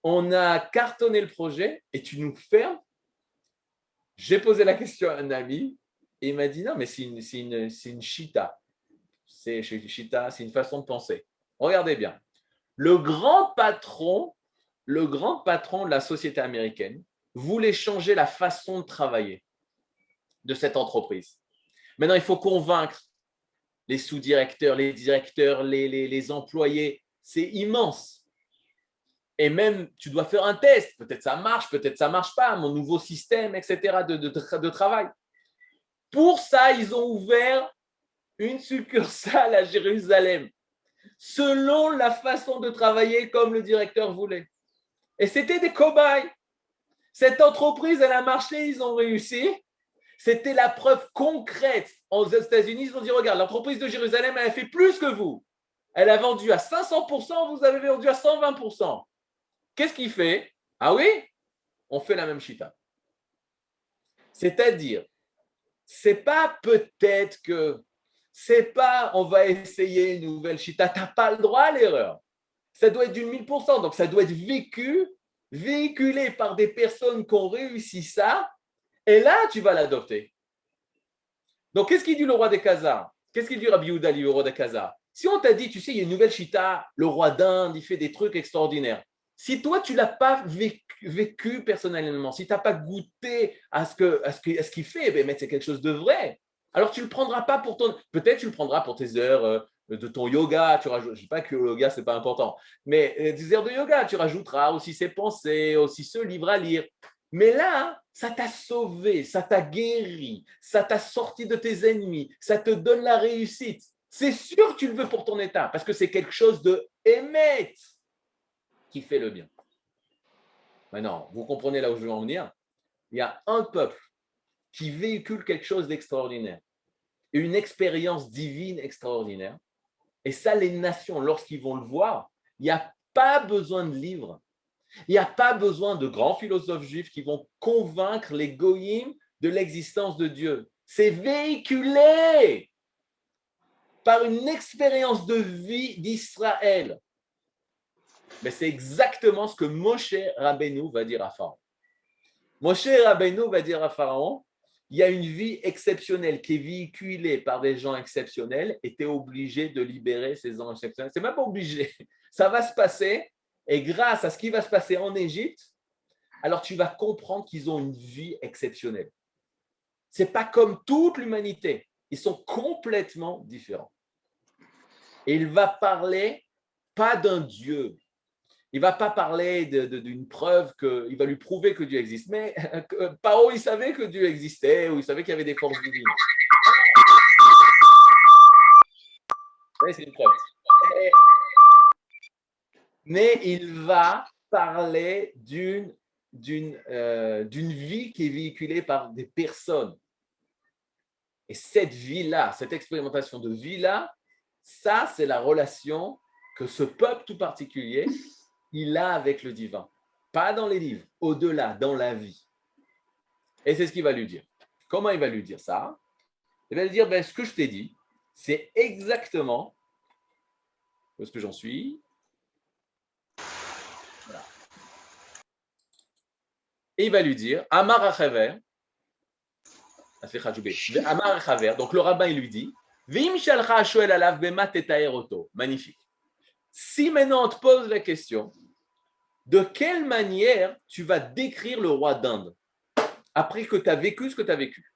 on a cartonné le projet et tu nous fermes? J'ai posé la question à un ami et il m'a dit non, mais c'est une chita. C'est une façon de penser. Regardez bien. Le grand patron de la société américaine voulait changer la façon de travailler de cette entreprise. Maintenant, il faut convaincre les sous-directeurs, les directeurs, les employés. C'est immense. Et même, tu dois faire un test. Peut-être ça marche, peut-être ça ne marche pas. Mon nouveau système, etc. de travail. Pour ça, ils ont ouvert une succursale à Jérusalem, selon la façon de travailler comme le directeur voulait. Et c'était des cobayes. Cette entreprise, elle a marché, ils ont réussi. C'était la preuve concrète. Aux États-Unis, ils ont dit, regarde, l'entreprise de Jérusalem, elle a fait plus que vous. Elle a vendu à 500%, vous avez vendu à 120%. Qu'est-ce qu'il fait? Ah oui? On fait la même chita. C'est-à-dire, c'est pas peut-être que, c'est pas on va essayer une nouvelle chita. Tu n'as pas le droit à l'erreur. Ça doit être du 1000%. Donc, ça doit être véhiculé par des personnes qui ont réussi ça. Et là, tu vas l'adopter. Donc, qu'est-ce qu'il dit le roi des Khazars? Qu'est-ce qu'il dit Rabbi Yehuda, le roi des Khazars? Si on t'a dit, tu sais, il y a une nouvelle chita, le roi d'Inde, il fait des trucs extraordinaires. Si toi, tu ne l'as pas vécu personnellement, si tu n'as pas goûté à ce qu'il fait, mais c'est quelque chose de vrai. Alors, tu ne le prendras pas pour ton… Peut-être tu le prendras pour tes heures de ton yoga. Je ne dis pas que le yoga, ce n'est pas important. Mais des heures de yoga, tu rajouteras aussi ses pensées, aussi ce livre à lire. Mais là, ça t'a sauvé, ça t'a guéri, ça t'a sorti de tes ennemis, ça te donne la réussite. C'est sûr que tu le veux pour ton état, parce que c'est quelque chose de émet qui fait le bien. Maintenant, vous comprenez là où je veux en venir? Il y a un peuple qui véhicule quelque chose d'extraordinaire, une expérience divine extraordinaire. Et ça, les nations, lorsqu'ils vont le voir, il n'y a pas besoin de livres. Il n'y a pas besoin de grands philosophes juifs qui vont convaincre les goyim de l'existence de Dieu. C'est véhiculé par une expérience de vie d'Israël. Mais c'est exactement ce que Moshe Rabbeinu va dire à Pharaon. Moshe Rabbeinu va dire à Pharaon, il y a une vie exceptionnelle qui est véhiculée par des gens exceptionnels et tu es obligé de libérer ces gens exceptionnels. C'est même pas obligé. Ça va se passer et grâce à ce qui va se passer en Égypte, alors tu vas comprendre qu'ils ont une vie exceptionnelle. Ce n'est pas comme toute l'humanité. Ils sont complètement différents. Et il va parler pas d'un Dieu. Il ne va pas parler d'une preuve, il va lui prouver que Dieu existe. Mais Paro, il savait que Dieu existait ou il savait qu'il y avait des forces divines. Oui, c'est une preuve. Mais il va parler d'une vie qui est véhiculée par des personnes. Et cette vie-là, cette expérimentation de vie-là, ça, c'est la relation que ce peuple tout particulier, il a avec le divin. Pas dans les livres, au-delà, dans la vie. Et c'est ce qu'il va lui dire. Comment il va lui dire ça? Il va lui dire, ce que je t'ai dit, c'est exactement où est-ce que j'en suis. Voilà. Et il va lui dire, Amar Achaver, Amar Achaver, donc le rabbin, il lui dit, magnifique. Si maintenant on te pose la question, de quelle manière tu vas décrire le roi d'Inde après que tu as vécu ce que tu as vécu?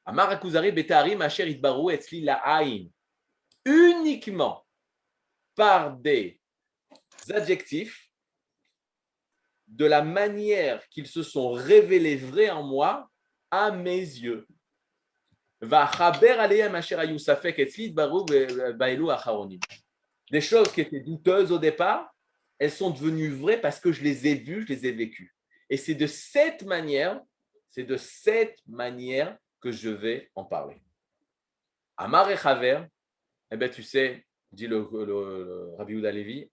Amar Akuzari Betari Macher Itbaru Etzli La'ain. Uniquement par des adjectifs de la manière qu'ils se sont révélés vrais en moi à mes yeux. Des choses qui étaient douteuses au départ, elles sont devenues vraies parce que je les ai vues, je les ai vécues. Et c'est de cette manière que je vais en parler. Amar Echaver, tu sais, dit le Rabbi Yehuda Levi,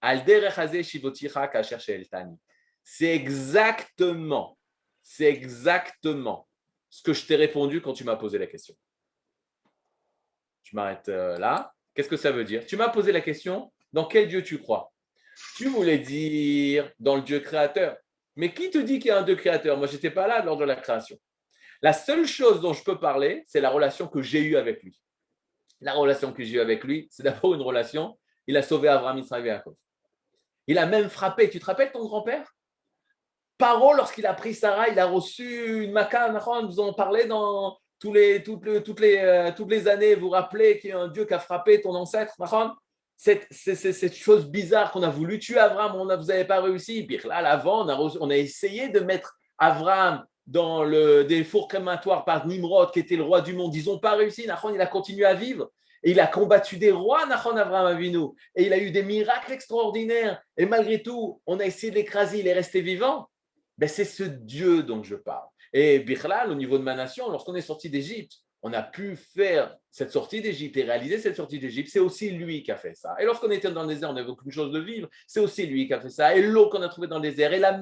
c'est exactement ce que je t'ai répondu quand tu m'as posé la question. Je m'arrête là. Qu'est-ce que ça veut dire? Tu m'as posé la question, dans quel Dieu tu crois? Tu voulais dire dans le Dieu créateur. Mais qui te dit qu'il y a un Dieu créateur? Moi, je n'étais pas là lors de la création. La seule chose dont je peux parler, c'est la relation que j'ai eue avec lui. La relation que j'ai eue avec lui, c'est d'abord une relation. Il a sauvé Abraham, Israël et Jacob. Il a même frappé. Tu te rappelles ton grand-père? Paro, lorsqu'il a pris Sarah, il a reçu une maca. Nous en parlait dans toutes les années. Vous vous rappelez qu'il y a un Dieu qui a frappé ton ancêtre? Cette chose bizarre qu'on a voulu tuer Abraham, vous n'avez pas réussi. Puis là, avant, on a essayé de mettre Abraham dans des fours crématoires par Nimrod, qui était le roi du monde. Ils n'ont pas réussi. Nachon, il a continué à vivre. Et il a combattu des rois, Nachon Abraham Avinu. Et il a eu des miracles extraordinaires. Et malgré tout, on a essayé de l'écraser. Il est resté vivant. C'est ce Dieu dont je parle. Et Bichlal, au niveau de ma nation, lorsqu'on est sorti d'Égypte, on a pu faire cette sortie d'Égypte et réaliser cette sortie d'Égypte. C'est aussi lui qui a fait ça. Et lorsqu'on était dans le désert, on n'avait aucune chose de vivre. C'est aussi lui qui a fait ça. Et l'eau qu'on a trouvée dans le désert, et la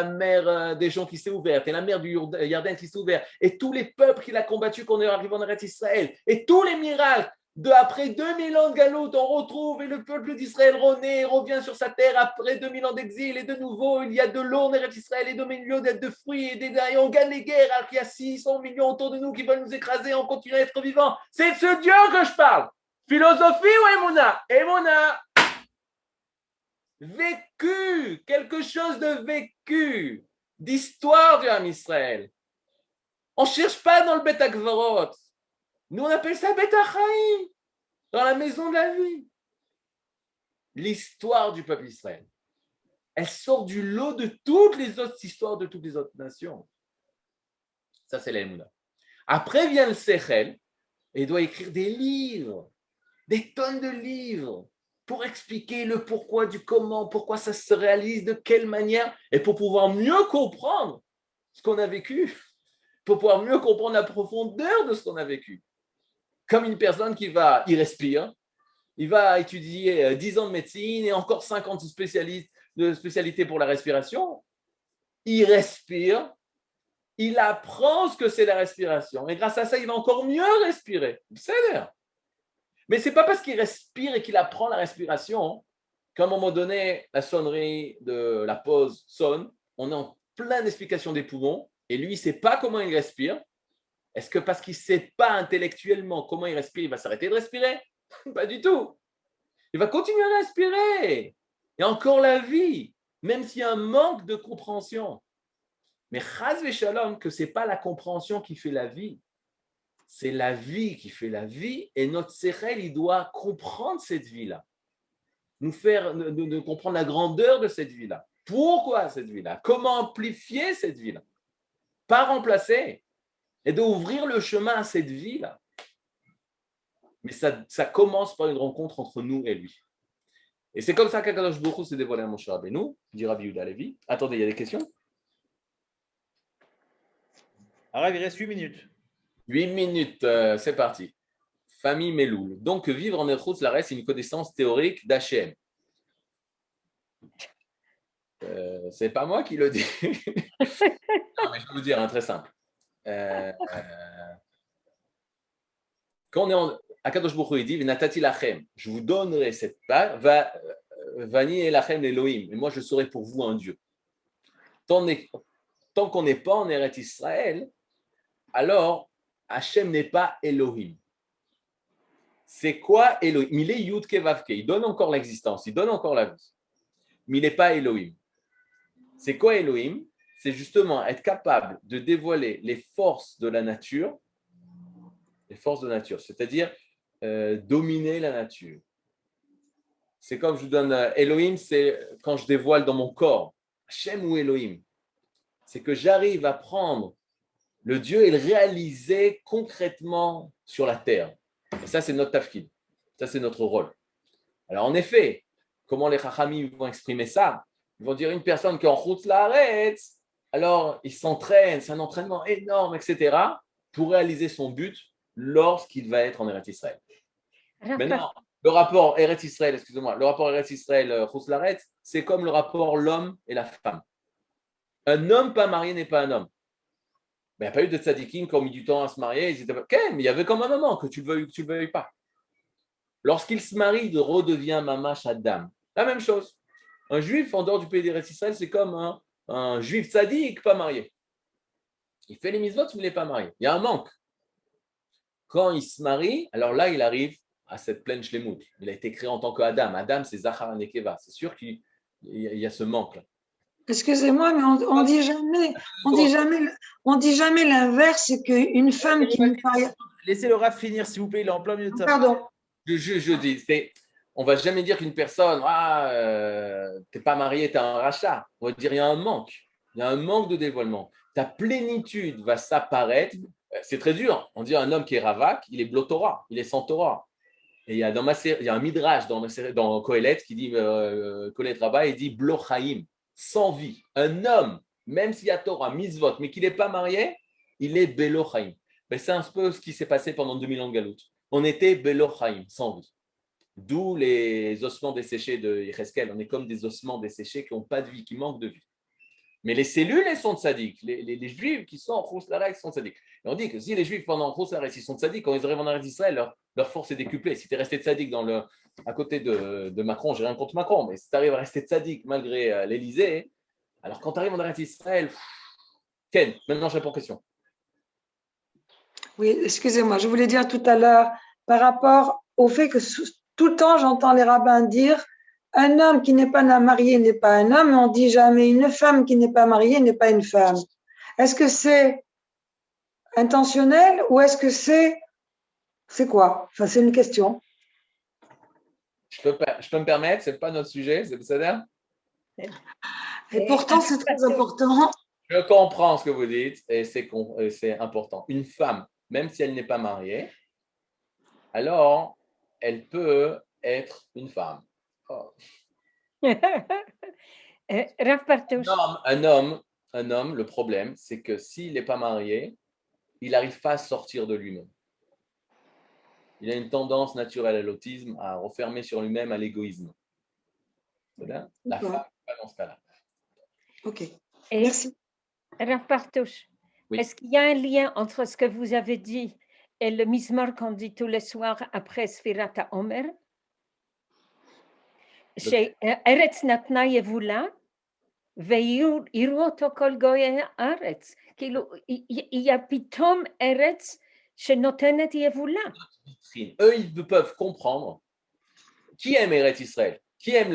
mer des gens qui s'est ouverte, et la mer du Yarden qui s'est ouverte, et tous les peuples qu'il a combattus quand on est arrivé en Eretz Israël, et tous les miracles. Après 2000 ans de galoute, on retrouve et le peuple d'Israël renaît, revient sur sa terre après 2000 ans d'exil et de nouveau il y a de l'eau en Eretz Israël et de milieu de fruits et on gagne les guerres alors qu'il y a 600 millions autour de nous qui veulent nous écraser, on continue à être vivants. C'est de ce Dieu que je parle. Philosophie ou Emouna? Emouna. Vécu, quelque chose de vécu, d'histoire du Ham Israël. On ne cherche pas dans le Bet HaKvarot. Nous, on appelle ça Bet HaChaim, dans la maison de la vie. L'histoire du peuple Israël, elle sort du lot de toutes les autres histoires de toutes les autres nations. Ça, c'est l'Emouna. Après vient le Sechel, et il doit écrire des livres, des tonnes de livres, pour expliquer le pourquoi du comment, pourquoi ça se réalise, de quelle manière, et pour pouvoir mieux comprendre ce qu'on a vécu, pour pouvoir mieux comprendre la profondeur de ce qu'on a vécu. Comme une personne qui va, il respire, il va étudier 10 ans de médecine et encore 50 spécialistes de spécialité pour la respiration, il respire, il apprend ce que c'est la respiration. Et grâce à ça, il va encore mieux respirer. C'est l'air. Mais ce n'est pas parce qu'il respire et qu'il apprend la respiration qu'à un moment donné, la sonnerie de la pause sonne, on est en pleine explication des poumons, et lui, il ne sait pas comment il respire. Est-ce que parce qu'il ne sait pas intellectuellement comment il respire, il va s'arrêter de respirer? Pas du tout. Il va continuer à respirer. Et encore la vie, même s'il y a un manque de compréhension. Mais chas v'shalom, que ce n'est pas la compréhension qui fait la vie, c'est la vie qui fait la vie, et notre sechel, il doit comprendre cette vie-là, nous faire de comprendre la grandeur de cette vie-là. Pourquoi cette vie-là? Comment amplifier cette vie-là? Pas remplacer, et d'ouvrir le chemin à cette vie-là. Mais ça commence par une rencontre entre nous et lui. Et c'est comme ça qu'Akadosh Baruch Hu s'est dévoilé à Moshe Rabbeinu, dit Rabbi Yehuda Halevi. Attendez, il y a des questions? Arabe, il reste 8 minutes. 8 minutes, c'est parti. Famille Meloul. Donc, vivre en Erchutz La'aretz, c'est une connaissance théorique d'Hachem. C'est pas moi qui le dis. Non, mais je vais vous dire, très simple. Quand on est en Akadosh Baruch Hu, il dit V'natati lachem, je vous donnerai cette part, Vani et lachem Elohim, et moi je serai pour vous un Dieu. Tant qu'on n'est pas en Eretz Israël, alors Hachem n'est pas Elohim. C'est quoi Elohim? Il est Yud Ke Vav Ke, il donne encore l'existence, il donne encore la vie, mais il n'est pas Elohim. C'est quoi Elohim? C'est justement être capable de dévoiler les forces de la nature, c'est-à-dire dominer la nature. C'est comme je vous donne Elohim, c'est quand je dévoile dans mon corps, Hachem ou Elohim, c'est que j'arrive à prendre le Dieu et le réaliser concrètement sur la terre. Et ça, c'est notre tafkid, ça, c'est notre rôle. Alors, en effet, comment les Chachamim vont exprimer ça? Ils vont dire une personne qui est en Chutz La'aretz, alors il s'entraîne, c'est un entraînement énorme, etc., pour réaliser son but lorsqu'il va être en Eretz Israël. Maintenant, le rapport Eretz Israël, le rapport Eretz Israël, Chutz La'aretz, c'est comme le rapport l'homme et la femme. Un homme pas marié n'est pas un homme. Mais il n'y a pas eu de tzadikim qui ont mis du temps à se marier. Ils étaient pas... Mais il y avait comme un moment, que tu le veuilles ou que tu ne le veuilles pas. Lorsqu'il se marie, il redevient mamash Adam. La même chose. Un juif en dehors du pays d'Eretz Israël, c'est comme un juif tzadik pas marié. Il fait les mitzvot, mais il n'est pas marié. Il y a un manque. Quand il se marie, alors là, il arrive à cette pleine shlemut. Il a été créé en tant qu'Adam. Adam, c'est Zachar Nekeva. C'est sûr qu'il y a ce manque-là. Excusez-moi, mais on dit jamais l'inverse, c'est qu'une femme qui n'est pas... Laissez le Rav finir, s'il vous plaît, il est en plein milieu de sa... Pardon. Je dis, on ne va jamais dire qu'une personne, tu n'es pas marié, tu as un rachat. On va dire, il y a un manque. Il y a un manque de dévoilement. Ta plénitude va s'apparaître. C'est très dur. On dit un homme qui est ravak, il est blotora, il est sans Torah. Et il y a un midrash dans Kohelet qui dit, Kohelet Rabbah, il dit blochaim, sans vie. Un homme, même s'il y a Torah, mitzvot, mais qu'il n'est pas marié, il est belochaim. Mais c'est un peu ce qui s'est passé pendant 2000 ans de Galout. On était belochaim, sans vie. D'où les ossements desséchés de Yecheskel. On est comme des ossements desséchés qui n'ont pas de vie, qui manquent de vie. Mais les cellules, elles sont tzadiques. Les juifs qui sont en Chutz La'aretz sont tzadiques. Et on dit que si les juifs pendant Chutz La'aretz, ils sont tzadiques, quand ils arrivent en Eretz Israël, leur force est décuplée. Si tu es resté tzadik à côté de Macron, j'ai rien contre Macron, mais si tu arrives à rester tzadik malgré l'Élysée, alors quand tu arrives en Eretz Israël, Ken, maintenant je réponds aux questions. Oui, excusez-moi, je voulais dire tout à l'heure, par rapport au fait que tout le temps, j'entends les rabbins dire un homme qui n'est pas marié n'est pas un homme, on dit jamais une femme qui n'est pas mariée n'est pas une femme. Est-ce que c'est intentionnel ou est-ce que c'est quoi? Enfin, c'est une question. Je peux me permettre, ce n'est pas notre sujet, c'est ça? Et pourtant, c'est très important. Je comprends ce que vous dites et c'est important. Une femme, même si elle n'est pas mariée, alors elle peut être une femme. Oh. Un homme, le problème, c'est que s'il n'est pas marié, il n'arrive pas à sortir de lui-même. Il a une tendance naturelle à l'autisme, à refermer sur lui-même, à l'égoïsme. La femme, Pas dans ce cas-là. Ok, Et merci. Rav Partouche, Oui. est-ce qu'il y a un lien entre ce que vous avez dit et le Mizmor qu'on dit tous les soirs après Sfirat HaOmer? Chez Eretz Natna Yevula, ויראו אותו כל גויי הארץ. כאילו, il y a פתאום ארץ שנותנת יבולה. Eux, ils peuvent comprendre. Qui aime Eretz Israël? Qui aime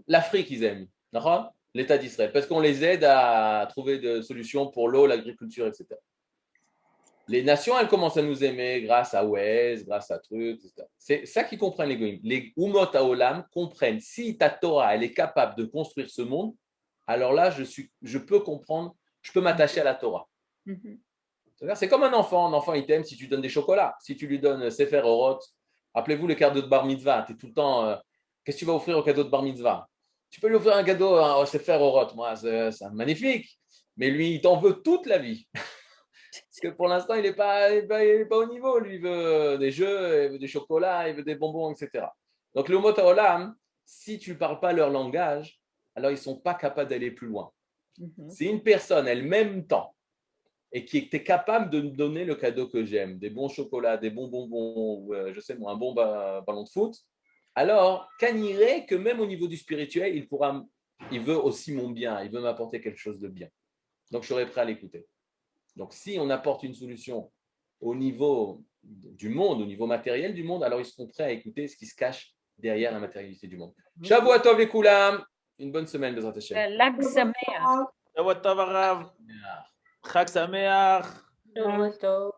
l'Afrique, ils aiment, d'accord? L'État d'Israël, parce qu'on les aide à trouver des solutions pour l'eau, l'agriculture, etc. Les nations, elles commencent à nous aimer grâce à Wes, grâce à trucs, etc. C'est ça qu'ils comprennent les Goïms. Les Umot Haolam comprennent, si ta Torah, elle est capable de construire ce monde, alors là, je peux comprendre, je peux m'attacher à la Torah. C'est comme un enfant, il t'aime si tu donnes des chocolats. Si tu lui donnes Sefer Orot, rappelez-vous le cadeau de Bar Mitzvah, tu es tout le temps, qu'est-ce que tu vas offrir au cadeau de Bar Mitzvah? Tu peux lui offrir un cadeau au Sefer Orot, moi, c'est magnifique, mais lui, il t'en veut toute la vie. Parce que pour l'instant, il n'est pas au niveau. Lui, il veut des jeux, il veut des chocolats, il veut des bonbons, etc. Donc, le mot Olam, si tu ne parles pas leur langage, alors ils ne sont pas capables d'aller plus loin. Si une personne, elle m'aime tant, et qui était capable de me donner le cadeau que j'aime, des bons chocolats, des bons bonbons, ou je sais moi, un bon ballon de foot, alors qu'anirait que même au niveau du spirituel, il veut aussi mon bien, il veut m'apporter quelque chose de bien. Donc, je serais prêt à l'écouter. Donc, si on apporte une solution au niveau du monde, au niveau matériel du monde, alors ils seront prêts à écouter ce qui se cache derrière la matérialité du monde. Shavua Tov Lekoulam, une bonne semaine, Bezrat Hashem. Lag Sameach. Shabbat Tov, Harav. Chag Sameach. Shabbat tov.